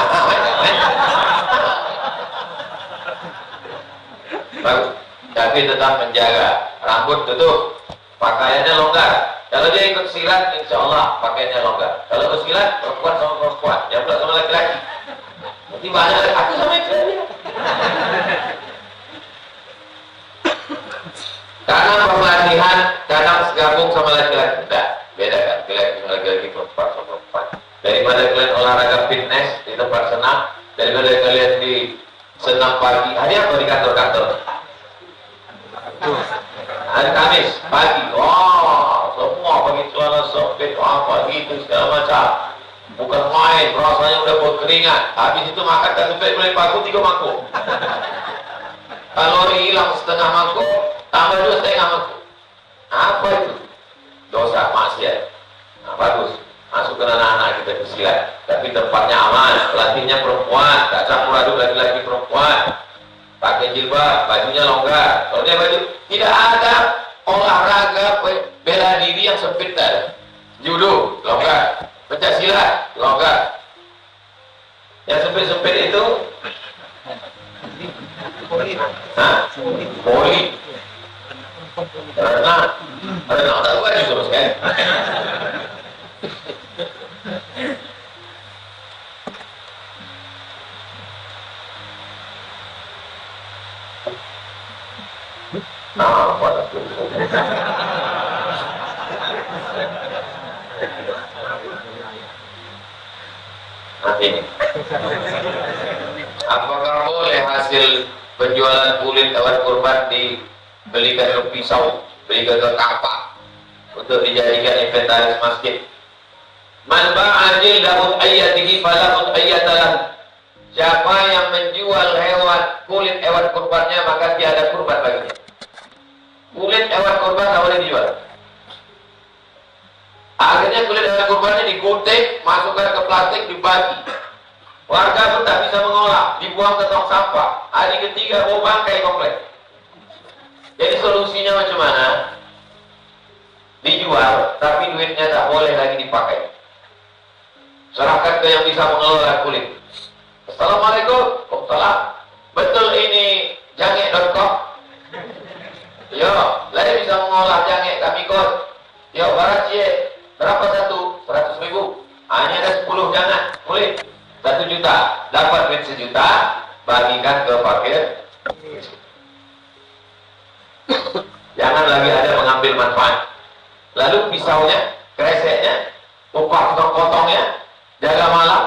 bagus. Tapi tetap menjaga rambut tutup, pakaiannya longgar. Kalau dia ikut silat, insya Allah pakaiannya longgar. Kalau bersilat, perempuan sama perempuan, dia pula sama laki-laki. Nanti banyak aku sama laki-laki. Karena pelatihan kadang gabung sama laki-laki, enggak, beda kan? Laki-laki perempuan sama perempuan. Daripada kalian olahraga fitness di tempat senam, daripada kalian di senam pagi, hari apa di kantor-kantor? Hari Kamis pagi, semua pakai celana sempit, apa gitu segala macam. Bukan main, rasanya udah berkeringat. Habis itu makan satu plate mulai paku 3 mangkuk. Kalori hilang setengah mangkuk, tambah 2 setengah mangkuk. Apa itu? Dosa maksiat. Nah, bagus. Masukkan anak-anak kita ke silat. Tapi tempatnya aman, pelatihnya perempuan, tak campur aduk laki-laki perempuan. Pakai jilbab, bajunya longgar. Kalau dia baju, tidak ada olahraga bela diri yang sempit tadi. Judo, longgar. Pencak silat, longgar. Yang sempit-sempit itu poli. Renang tak baju sama sekali. Apakah boleh hasil penjualan kulit hewan kurban dibelikan ke pisau, belikan ke kapak untuk dijadikan inventaris masjid? Man ba'a jildahu ayyatihi falahu ayyatalah. Siapa yang menjual kulit hewan kurbannya, maka tiada kurban baginya. Kulit hewan kurban tak boleh dijual. Akhirnya kulit hewan kurbannya digunting, masukkan ke plastik, dibagi. Warga pun tak bisa mengolah, dibuang ke tong sampah. Hari ketiga mau bangkai komplek. Jadi solusinya macam mana? Dijual, tapi duitnya tak boleh lagi dipakai. Serahkan ke yang bisa mengelola kulit. Assalamualaikum. Waalaikumsalam. Betul ini jange.com? Yo, saya bisa mengolah jange kami kos. Yo, barat cie. Berapa satu? 100.000. Hanya ada 10 jangan. Boleh. 1 juta. Dapat duit 1 juta. Bagikan ke fakir. Jangan lagi ada mengambil manfaat. Lalu pisaunya, kreseknya, upah potong-potongnya, jaga malam,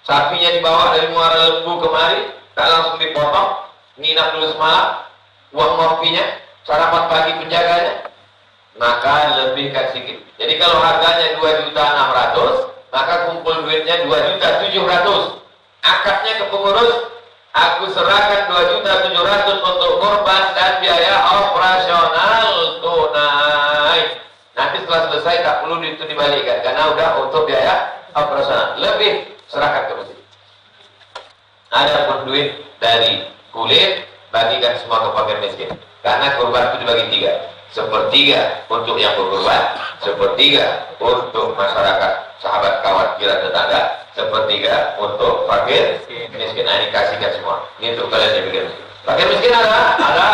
sapinya dibawa dari Muara Lembu kemari, tak langsung dipotong, nginap dulu semalam, uang ngopinya, sarapan pagi penjaganya, maka lebihkan sedikit. Jadi kalau harganya 2.600.000, maka kumpul duitnya 2.700.000. Akadnya ke pengurus, aku serahkan 2.700.000 untuk korban dan biaya operasional tunai. Nanti setelah selesai tak perlu itu dibalikkan karena udah untuk biaya operasional. Lebih serahkan ke masjid. Adapun duit dari kulit bagikan semua ke fakir miskin. Karena kurban itu dibagi 3. 1/3 untuk yang berkurban, 1/3 untuk masyarakat, sahabat, kawan, jiran, tetangga, 1/3 untuk fakir miskin. Nah, dikasihkan semua. Ini untuk kalian yang bikin miskin. Fakir miskin ada? Ada.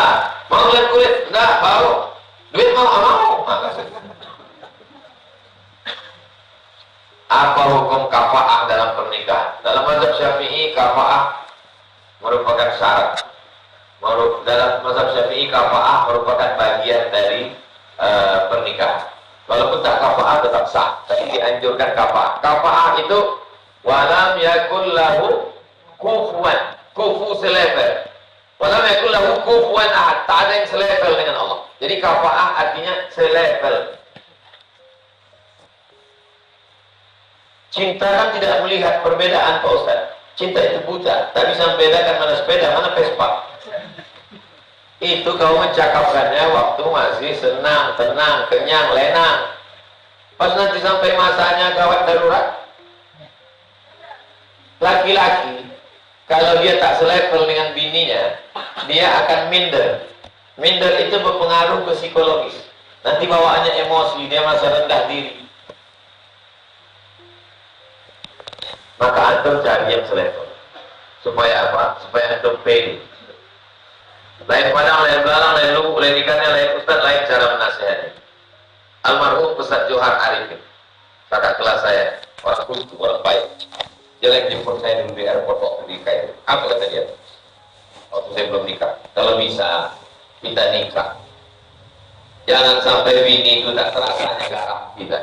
Mau lihat kulit? Enggak, mau. Duit mau? Mau. Makasih. Apa hukum kafaah dalam pernikahan? Dalam mazhab Syafi'i, kafaah merupakan syarat. Dalam mazhab Syafi'i, kafaah merupakan bagian dari pernikahan. Walaupun tak kafaah tetap sah, tapi dianjurkan kafaah. Kafaah itu walam yakul lahu kufuwan, kufu selevel. Walam yakul lahu kufuwan ahad, tak ada yang selevel dengan Allah. Jadi kafaah artinya selevel. Cinta kan tidak melihat perbedaan Pak Ustaz. Cinta itu buta, tak bisa membedakan mana sepeda, mana Vespa. Itu kau mencakapkannya waktu masih senang, tenang, kenyang, lenang. Pas nanti sampai masanya gawat darurat. Laki-laki, kalau dia tak selevel dengan bininya, dia akan minder. Minder itu berpengaruh ke psikologis. Nanti bawaannya emosi, dia merasa rendah diri. Maka antum cari yang selevel. Supaya apa? Supaya antum pede. Lain padang, lain belarang, lain lubuk, lain ikannya, lain ustaz, lain cara menasihati. Almarhum Ustaz Johar Arifin, kakak kelas saya, orang kultu, orang baik. Dia lagi jemput saya dulu di airport waktu di Kairo. Apa kata dia? Waktu saya belum nikah. Kalau bisa, kita nikah. Jangan sampai bini itu tak terasa garam kita.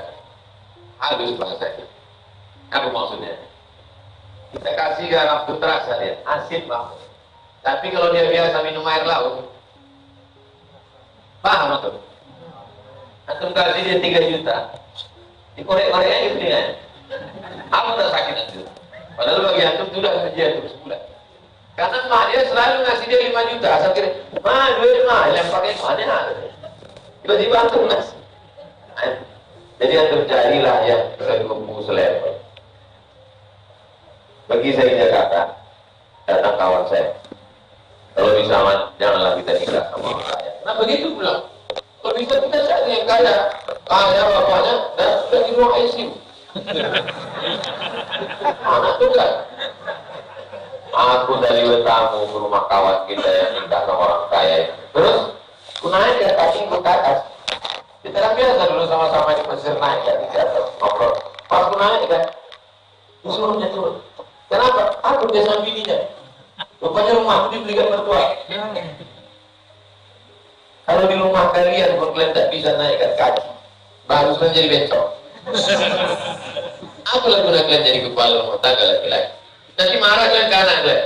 Halus bahasanya. Apa maksudnya? Kita kasih garam itu terasa dia, asin banget. Tapi kalau dia biasa minum air laut, paham atau? Antum kasih dia 3 juta, dikorek-koreknya gitu ya. Apa tak sakit antum? Padahal bagi antum itu sudah kerja untuk sebulan. Karena mak dia selalu ngasih dia 5 juta. Saya kira, duit mah, yang pakai mana? Tiba-tiba antum ngasih. Jadi antum carilah yang berkumpul selevel. Bagi saya di Jakarta, datang kawan saya. Kalau bisa, janganlah kita nikah sama orang kaya. Nah begitu pulang. Kalau bisa kita cari yang kaya. Kaya bapaknya, dan sudah di ruang ICU. Mana tuh kan? Aku dari tamu ke rumah kawan kita yang nikah sama orang kaya. Terus, aku naik ke kaki ke atas. Kita kan biasa dulu sama-sama di Mesir naik kan, di atas ngobrol. Pas aku naik kan, disuruhnya turun. Kenapa? Aku biasa bininya. Rupanya rumah aku dibelikan mertua. Kalau di rumah kalian, kalau kalian tak bisa naikkan kaki, baguslah jadi bencong. Apalah guna kalian jadi kepala rumah tangga laki-laki? Nanti marah kalian ke anak kalian.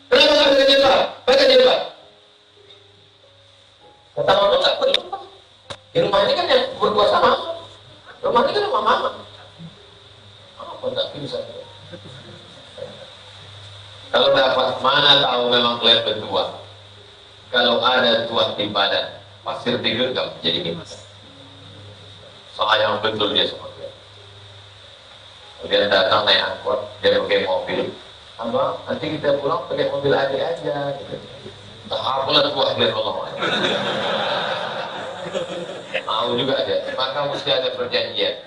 Kenapa nggak pakai jilbab? Pakai jilbab. Kata mama nggak perlu. Di rumah ini kan yang berkuasa mama. Rumah ini kan rumah mama. Apa tak bisa? Kalau dapat, mana tahu memang kalian berdua. Kalau ada tuan di badan, pasir digenggam jadi gimana? Sayang betul dia sama dia. Dia datang naik angkot, dia pakai mobil. Abang, nanti kita pulang pakai mobil adik aja. Gitu. Tak apalah kuat biar Allah. Mau juga dia. Maka mesti ada perjanjian.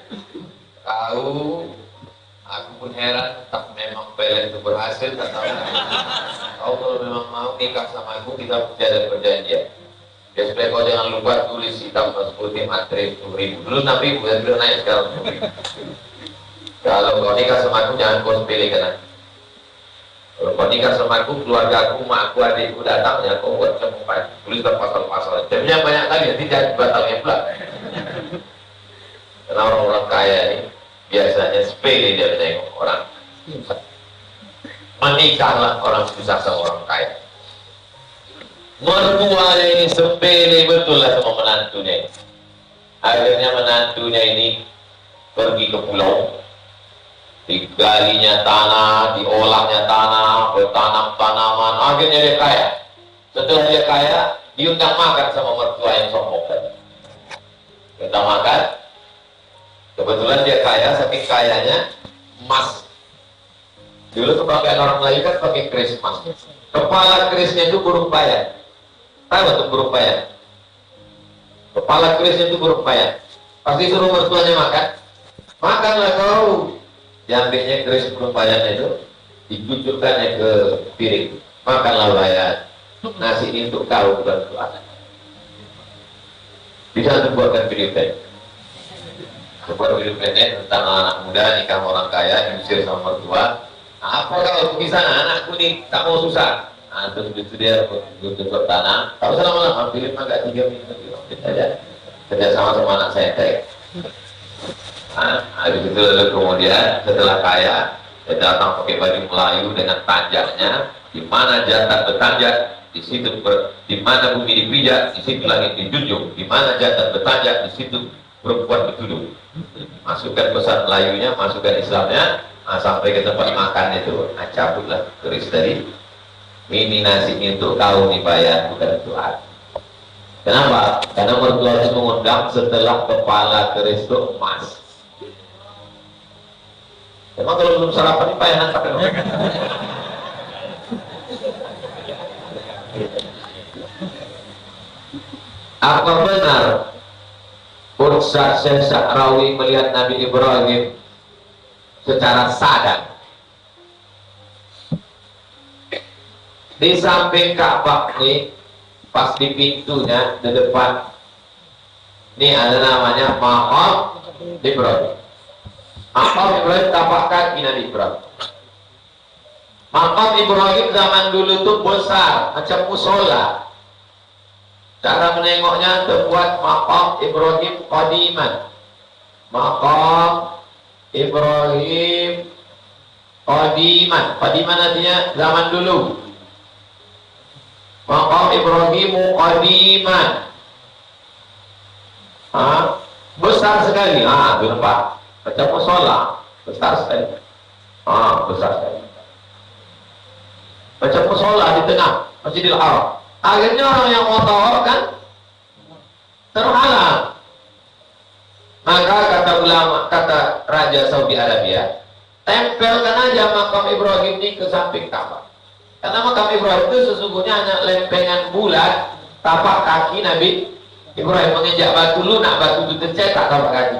Aku pun heran, tak memang pelet itu berhasil, tak tahu. Kau kalau memang mau nikah sama aku, kita mesti ada perjanjian. Dia supaya kau jangan lupa tulis hitam mas putih materi 10.000. Dulu 6.000, dan sudah naik sekarang 10.000. Kalau kau nikah sama aku, jangan kau sepele kan. Kalau kau nikah sama aku, keluarga aku, mak aku, adikku datang, ya kau buat cepat. Tulislah pasal-pasal. Jamnya banyak kali, nanti jadi batalnya pula. Karena orang-orang kaya ini biasanya sepele dia menengok orang susah. Menikahlah orang susah sama orang kaya. Mertuanya ini sepele betul lah sama menantunya. Akhirnya menantunya ini pergi ke pulau, digalinya tanah, diolahnya tanah, bertanam tanaman. Akhirnya dia kaya. Setelah dia kaya, diundang makan sama mertua yang sombong tadi. Diundang makan. Kebetulan dia kaya, saking kayanya emas. Dulu kepakai orang Melayu kan pakai keris emas. Kepala kerisnya itu burung payah. Tahu tuh burung payah? Kepala kerisnya itu burung payah. Pasti suruh mertuanya makan. Makanlah kau. Diambilnya keris burung payahnya itu, dikucurkannya ke piring. Makanlah bayar. Nasi ini untuk kau bukan untuk anak. Bisa dibuatkan video tadi. sebuah video pendek tentang anak muda nikah sama orang kaya diusir sama mertua. Apa kalau pergi sana anakku nih tak mau susah. Nah, terus itu dia tutup tanah. Tak usah lama-lama, film agak 3 menit aja. Kerja sama anak saya teh. Nah, habis itu lalu kemudian setelah kaya, dia datang pakai baju Melayu dengan tanjaknya. Di mana jantan bertanjak, di situ di mana bumi dipijak, di situ langit dijunjung. Di mana jantan bertanjak, di situ perempuan bertudung. Masukkan pesan Melayunya, masukkan Islamnya, nah, sampai ke tempat makan itu, nah, cabutlah keris tadi. Ini nasi itu kau dibayar, bukan untuk aku. Kenapa? Karena mertua itu mengundang setelah kepala keris itu emas. Emang kalau belum sarapan ini payah nangkap. Apa benar Ustaz Syekh Sa'rawi melihat Nabi Ibrahim secara sadar di samping Ka'bah nih, pas di pintunya di depan ini ada namanya Maqam Ibrahim. Maqam Ibrahim tapak kaki Nabi Ibrahim. Maqam Ibrahim zaman dulu tuh besar macam musola. Cara menengoknya terbuat Maqam Ibrahim Qadiman. Maqam Ibrahim Qadiman. Qadiman artinya zaman dulu. Maqam Ibrahimu Qadiman. Besar sekali. Itu nampak. Macam musola. Besar sekali. Besar sekali. Macam musola di tengah Masjidil Haram. Akhirnya orang yang mau tawaf kan terhalang. Maka kata ulama, kata Raja Saudi Arabia, tempelkan aja makam Ibrahim ini ke samping Ka'bah. Karena makam Ibrahim itu sesungguhnya hanya lempengan bulat tapak kaki Nabi Ibrahim menginjak batu lunak, batu itu tercetak tapak kaki.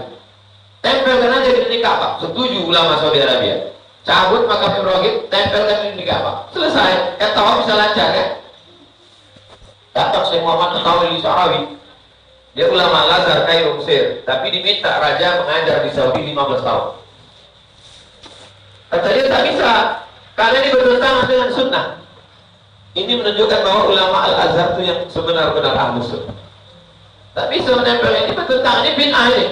Tempelkan aja di Ka'bah. Setuju ulama Saudi Arabia. Cabut makam Ibrahim, tempelkan di Ka'bah. Selesai. Kan tawaf bisa lancar kan? Datang Syekh Muhammad Mutawalli Sya'rawi, dia ulama Al-Azhar Kairo Mesir, tapi diminta raja mengajar di Saudi 15 tahun. Kata dia tak bisa, karena ini bertentangan dengan sunnah. Ini menunjukkan bahwa ulama Al-Azhar itu yang sebenar-benar ahlus sunnah. Tak bisa menempel, ini bertentangan, ini bid'ah ini.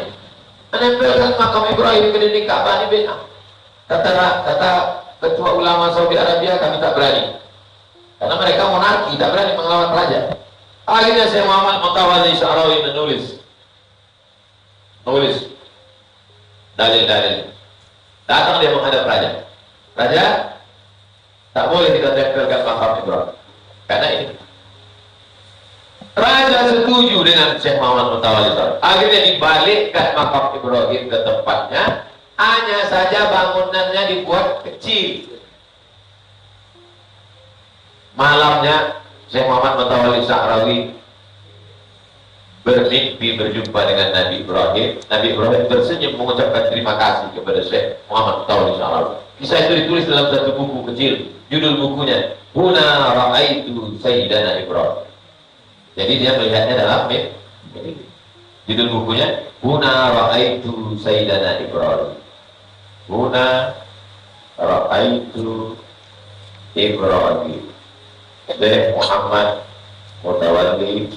Menempelkan makam Ibrahim ke dinding Ka'bah, ini bid'ah. Kata ketua ulama Saudi Arabia, kami tak berani. Karena mereka monarki, tak berani melawan raja. Akhirnya Syekh Muhammad Mutawalli Sya'rawi menulis dalil-dalil. Datang dia menghadap raja. Raja, tak boleh kita tempelkan makam Ibrahim. Karena ini. Raja setuju dengan Syekh Muhammad Mutawalli Sya'rawi. Akhirnya dibalikkan makam Ibrahim ke tempatnya. Hanya saja bangunannya dibuat kecil. Malamnya Syekh Muhammad Mutawalli Sya'rawi bermimpi berjumpa dengan Nabi Ibrahim. Nabi Ibrahim tersenyum mengucapkan terima kasih kepada Syekh Muhammad Mutawalli Sya'rawi. Kisah itu ditulis dalam satu buku kecil. Judul bukunya Huna Ra'aitu Sayyidana Ibrahim. Jadi dia melihatnya dalam mimpi. Judul bukunya Huna Ra'aitu Sayyidana Ibrahim. Huna Ra'aitu Ibrahim. Syekh Muhammad Mutawalli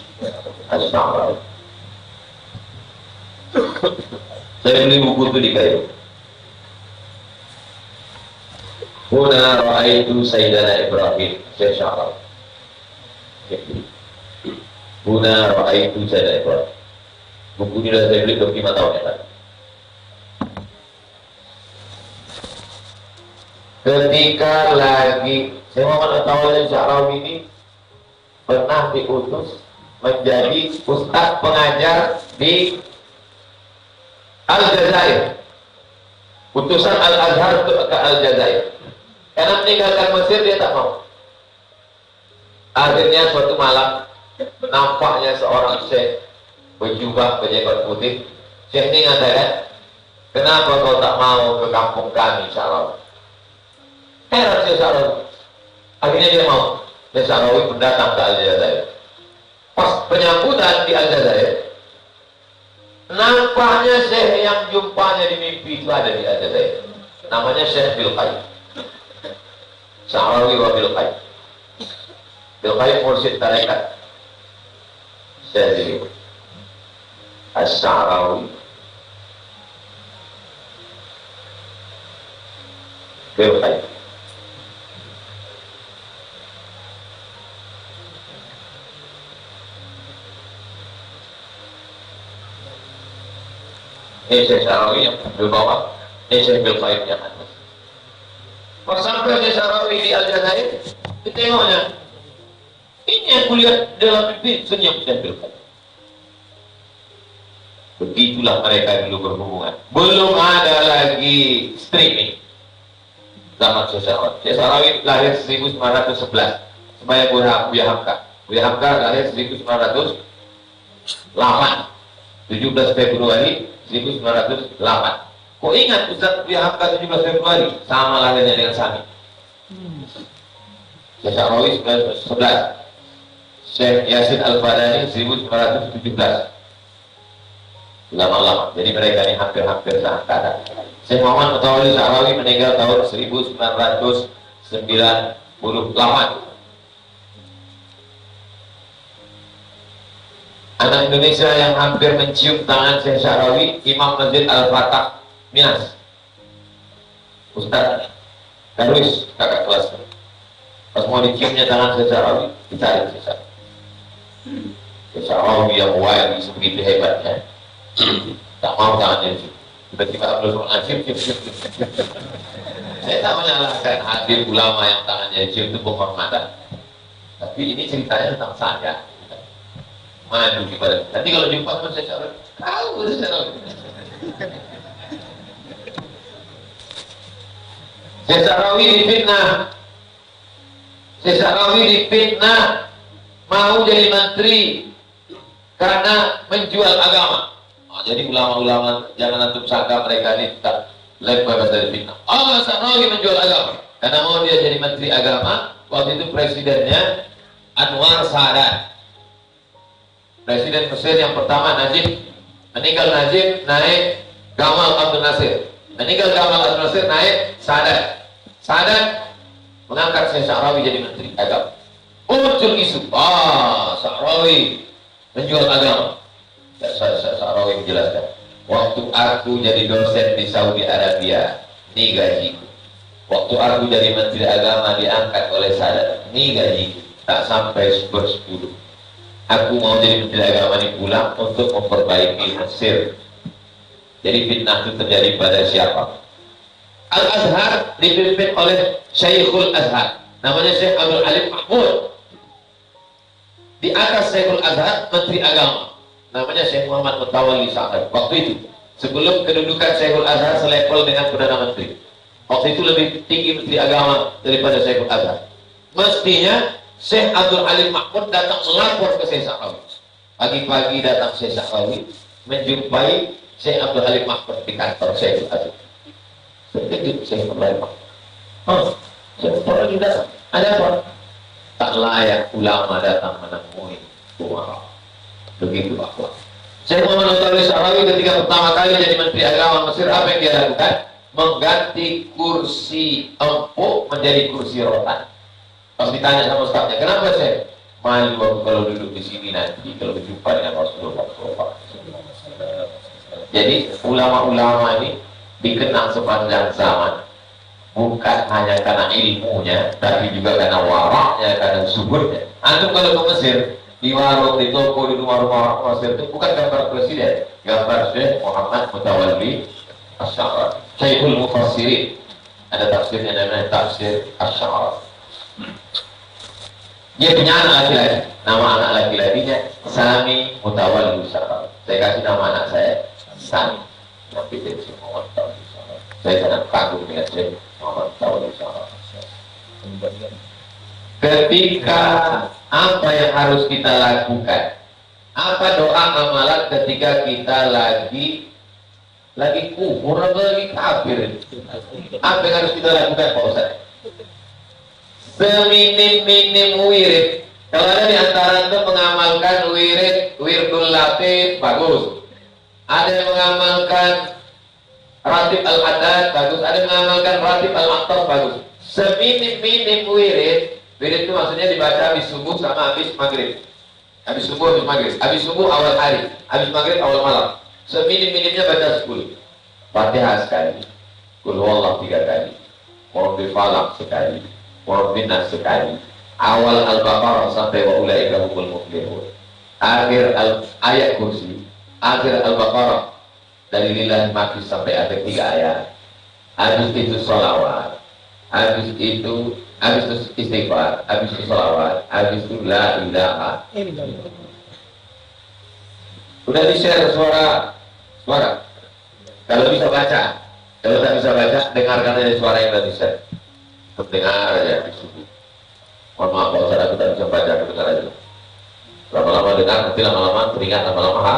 Sya'rawi. Saya beli buku itu di Kairo. Huna Ra'aitu Sayyidana Ibrahim, Syekh Sya'rawi. Huna Ra'aitu Sayyidana Ibrahim. Buku ini sudah saya beli 25 tahun yang lalu. Ketika lagi Syekh Muhammad Mutawalli Sya'rawi ini pernah diutus menjadi ustaz pengajar di Aljazair. Utusan Al-Azhar untuk ke Aljazair. Karena meninggalkan Mesir dia tak mau. Akhirnya suatu malam nampaknya seorang syekh berjubah berjenggot putih. Syekh ini mengatakan, kenapa kau tak mau ke kampung kami Sya'rawi? Heran Syekh Sya'rawi. Akhirnya dia mau. Syekh Sya'rawi pun datang ke Aljazair. Pas penyambutan di Aljazair, Nampaknya Syekh yang jumpanya di mimpi itu ada di Aljazair. Namanya Syekh Bilqai. Sya'rawi wa Bilqai. Bilqai mursyid tarekat Syekh As-Sya'rawi. Bilqai. Ini Syekh Sya'rawi yang di bawah, ini Syekh Bilqai yang atas. Pas sampai Syekh Sya'rawi di Aljazair, ditengoknya, ini yang kulihat dalam mimpi, senyum Syekh Bilqai. Begitulah mereka dulu berhubungan. Belum ada lagi streaming zaman Syekh Sya'rawi. Syekh Sya'rawi lahir 1911 sebagai Buya Hamka. Buya Hamka lahir 1908, 17 Februari 1908. Kok ingat Ustaz Buya Hamka 17 Februari? Sama lahirnya dengan Sami. Syekh Sya'rawi 1911, Syekh Yasin Al-Fadani 1917. Lama-lama, jadi mereka ini hampir-hampir seangkatan. Syekh Muhammad Mutawalli Sya'rawi meninggal tahun 1998. Anak Indonesia yang hampir mencium tangan Syekh Sya'rawi, Imam Masjid Al-Fatah Minas, Ustaz Darwis, kakak kelas. Pas mau diciumnya tangan Syekh Sya'rawi, ditarik Syekh Sya'rawi. Syekh Sya'rawi yang wali sebegitu hebatnya, tak mau tangannya dicium. Tiba-tiba Abdul Azim cium. Saya tak menyalahkan hadir ulama yang tangannya dicium itu penghormatan. Tapi ini ceritanya tentang saya. Maju kepada. Nanti kalau jumpa pun saya cakap, kau Syekh Sya'rawi difitnah. Syekh Sya'rawi difitnah mau jadi menteri karena menjual agama. Jadi ulama-ulama jangan antum sangka mereka ini tak lepas dari fitnah. Sya'rawi menjual agama karena mau dia jadi menteri agama. Waktu itu presidennya Anwar Sadat. Presiden Mesir yang pertama Najib, meninggal Najib, naik Gamal Abdul Nasir, meninggal Gamal Abdul Nasir, naik Sadat. Sadat mengangkat Syekh Sya'rawi jadi menteri agama. Muncul isu, Sya'rawi menjual agama. Sya'rawi menjelaskan, waktu aku jadi dosen di Saudi Arabia, ini gajiku. Waktu aku jadi menteri agama diangkat oleh Sadat, ini gajiku. Tak sampai 10. Aku mau jadi menteri agama ini pulang untuk memperbaiki Mesir. Jadi fitnah itu terjadi pada siapa? Al-Azhar dipimpin oleh Syekhul Azhar, namanya Syekh Abdul Alim Mahmud. Di atas Syekhul Azhar menteri agama, namanya Syekh Muhammad Mutawalli Sya'rawi. Waktu itu sebelum kedudukan Syekhul Azhar selevel dengan Perdana Menteri, waktu itu lebih tinggi menteri agama daripada Syekhul Azhar. Mestinya Syekh Abdul Alim Mahmud datang melapor ke Syekh Sya'rawi. Pagi-pagi datang Syekh Sya'rawi menjumpai Syekh Abdul Alim Mahmud di kantor Syekh Azhar. Terkejut Syekh Abdul Alim Mahmud. Syekh lagi datang. Ada apa? Tak layak ulama datang menemui umara. Begitu akhlak. Syekh Muhammad Mutawalli Sya'rawi ketika pertama kali jadi menteri agama Mesir, apa yang dia lakukan? Mengganti kursi empuk menjadi kursi rotan. Pas ditanya sama ustaznya, kenapa Syekh? Malu aku kalau duduk di sini nanti kalau berjumpa dengan Rasulullah SAW. Jadi ulama-ulama ini dikenang sepanjang zaman bukan hanya karena ilmunya, tapi juga karena waraknya, karena suburnya. Antum kalau ke Mesir, di warung, di toko, di rumah-rumah Mesir itu bukan gambar presiden, gambar Syekh Muhammad Mutawalli Sya'rawi, Syekhul Mufassirin. Ada tafsirnya namanya tafsir Asy-Sya'rawi. Dia punya anak laki-laki, nama anak laki-lakinya Sami Mutawalli Sya'rawi. Saya kasih nama anak saya Sami. Nanti dia Syekh Muhammad Mutawalli Sya'rawi. Saya sangat kagum dengan Syekh Muhammad Mutawalli Sya'rawi. Ketika apa yang harus kita lakukan? Apa doa amalan ketika kita lagi kufur atau lagi kafir? Apa yang harus kita lakukan Pak Ustaz? Seminim-minim wirid. Kalau ada di antara itu mengamalkan wirdul latif, bagus. Ada yang mengamalkan ratib al-haddad bagus, ada yang mengamalkan ratib al-aqtab bagus. Seminim-minim wirid itu maksudnya dibaca habis subuh sama habis maghrib. Habis subuh, habis maghrib. Habis subuh awal hari, habis maghrib awal malam. Seminim-minimnya baca 10. Fatihah sekali, Qul huwallahu 3 kali, Rabbil falaq sekali, Rabbin nas sekali. Awal Al-Baqarah sampai wa ulaika humul muflihun. Akhir ayat kursi, akhir Al-Baqarah dari lillahi ma fis sampai akhir 3 ayat. Habis itu sholawat, habis itu istighfar, habis itu sholawat, habis itu la ilaha illallah. Udah di-share suara. Kalau bisa baca, kalau tak bisa baca, dengarkan aja suara yang udah di-share. Dengar aja di subuh. Mohon maaf kalau saya tak bisa baca, dengar aja. Lama-lama dengar, nanti lama-lama teringat, lama-lama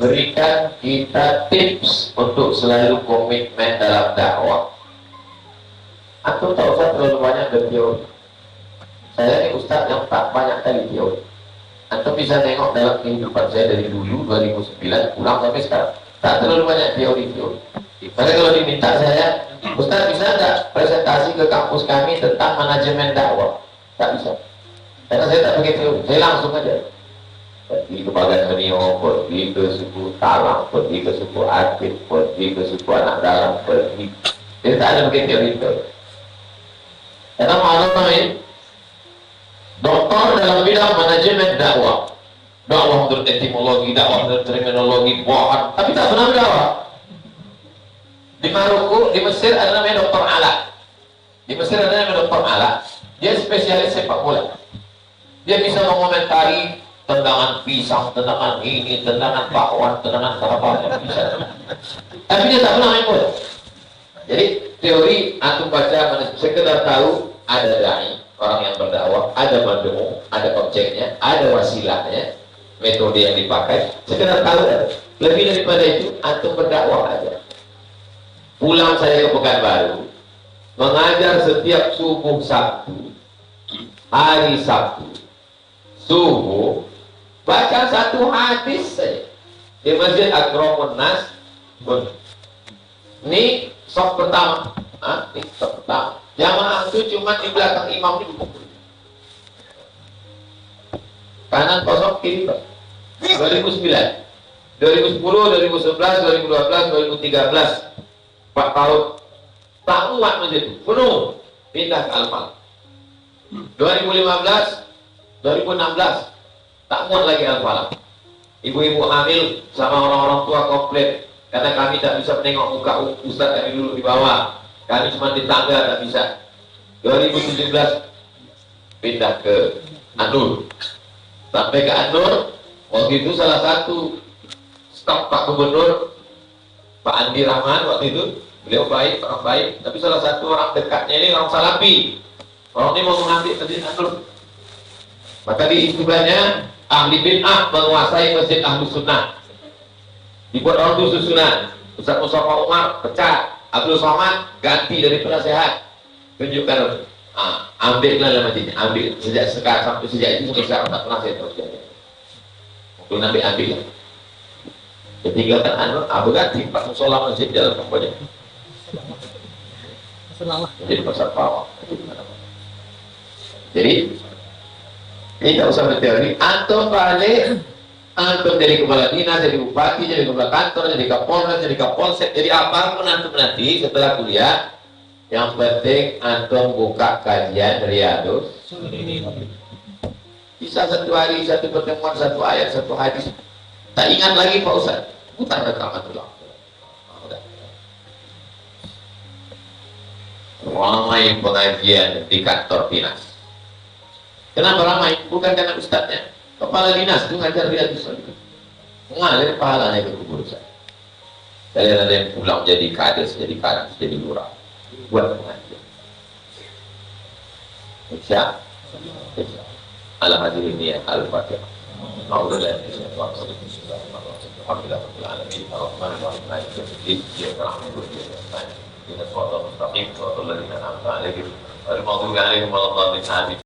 berikan kita tips untuk selalu komitmen dalam dakwah. Antum tak usah terlalu banyak berteori. Saya ini ustaz yang tak banyak kali teori. Antum bisa tengok dalam kehidupan saya dari dulu 2009 pulang sampai sekarang, tak terlalu banyak teori-teori. Maka kalau diminta saya, ustaz bisa tak presentasi ke kampus kami tentang manajemen dakwah? Tak bisa. Karena saya tak pakai teori, saya langsung aja. Pergi ke Bagan Menio, pergi ke suku Talang, pergi ke suku Aktif, pergi ke suku Anak Dalam, pergi. Jadi tak ada pakai teori itu. Karena malam ini doktor dalam bidang manajemen dakwah, dakwah menurut etimologi, dakwah menurut terminologi, buahan, tapi tak pernah berdakwah. Di Maroko, di Mesir ada namanya Dokter Ala. Di Mesir ada namanya Dokter Ala. Dia spesialis sepak bola. Dia bisa mengomentari tendangan pisang, tendangan ini, tendangan bakwan, tendangan apa, bisa. Tapi dia tak pernah main bola. Jadi teori antum baca sekedar tahu ada dai, orang yang berdakwah, ada mad'u, ada objeknya, ada wasilahnya, metode yang dipakai, sekedar tahu. Lebih daripada itu antum berdakwah aja. Pulang saya ke Pekanbaru, mengajar setiap subuh Sabtu, hari Sabtu, subuh, baca satu hadis saja di Masjid Akramun Nas. Ini sok pertama, ini sok pertama. Jamaah itu cuma di belakang imam ini duduk. Kanan kosong, kiri kosong. 2009, 2010, 2011, 2012, 2013, 4 tahun. Tak muat masjid itu, penuh. Pindah ke Al-Falah. 2015, 2016, tak muat lagi Al-Falah. Ibu-ibu hamil sama orang-orang tua komplain karena kami tak bisa menengok muka ustaz kami dulu di bawah, kami cuma di tangga, tak bisa. 2017 pindah ke Anur. Sampai ke Anur, waktu itu salah satu staf Pak Gubernur, Pak Andi Rahman, waktu itu beliau baik, orang baik, tapi salah satu orang dekatnya ini orang Salafi. Orang ini mau mengambil masjid Anur. Maka diistilahnya ahli bid'ah menguasai masjid ahlu sunnah. Dibuat orang itu susunan. Ustaz Mustafa Umar pecat, Abdul Somad ganti dari penasehat. Tunjukkan, ambillah dalam masjidnya, ambil sejak sekarang sampai sejak itu sampai sekarang tak pernah saya terus jadi. Waktu Nabi ambil. Ketinggalkan Abu ganti Pak Musola masjid dalam pokoknya. Jadi pasar bawah. Jadi ini tak usah berteori. Antum balik, antum jadi kepala dinas, jadi bupati, jadi kepala kantor, jadi kapolres, jadi kapolsek, jadi apapun antum nanti setelah kuliah. Yang penting antum buka kajian Riyadhus. Bisa satu hari, satu pertemuan, satu ayat, satu hadis. Tak ingat lagi Pak Ustaz. Putar rekaman dulu. Ramai pengajian di kantor dinas. Kenapa ramai? Bukan karena ustadznya. Kepala dinas itu ngajar Riyadhus. Mengalir pahalanya ke kubur saya. Kalian ada yang pulang jadi kades, jadi kadis, jadi lurah. Buat pengajian. Insya Allah hadirin ya Al-Fatihah. Alhamdulillah. Alhamdulillah. Al-Maghdubi alaihim waladdallin.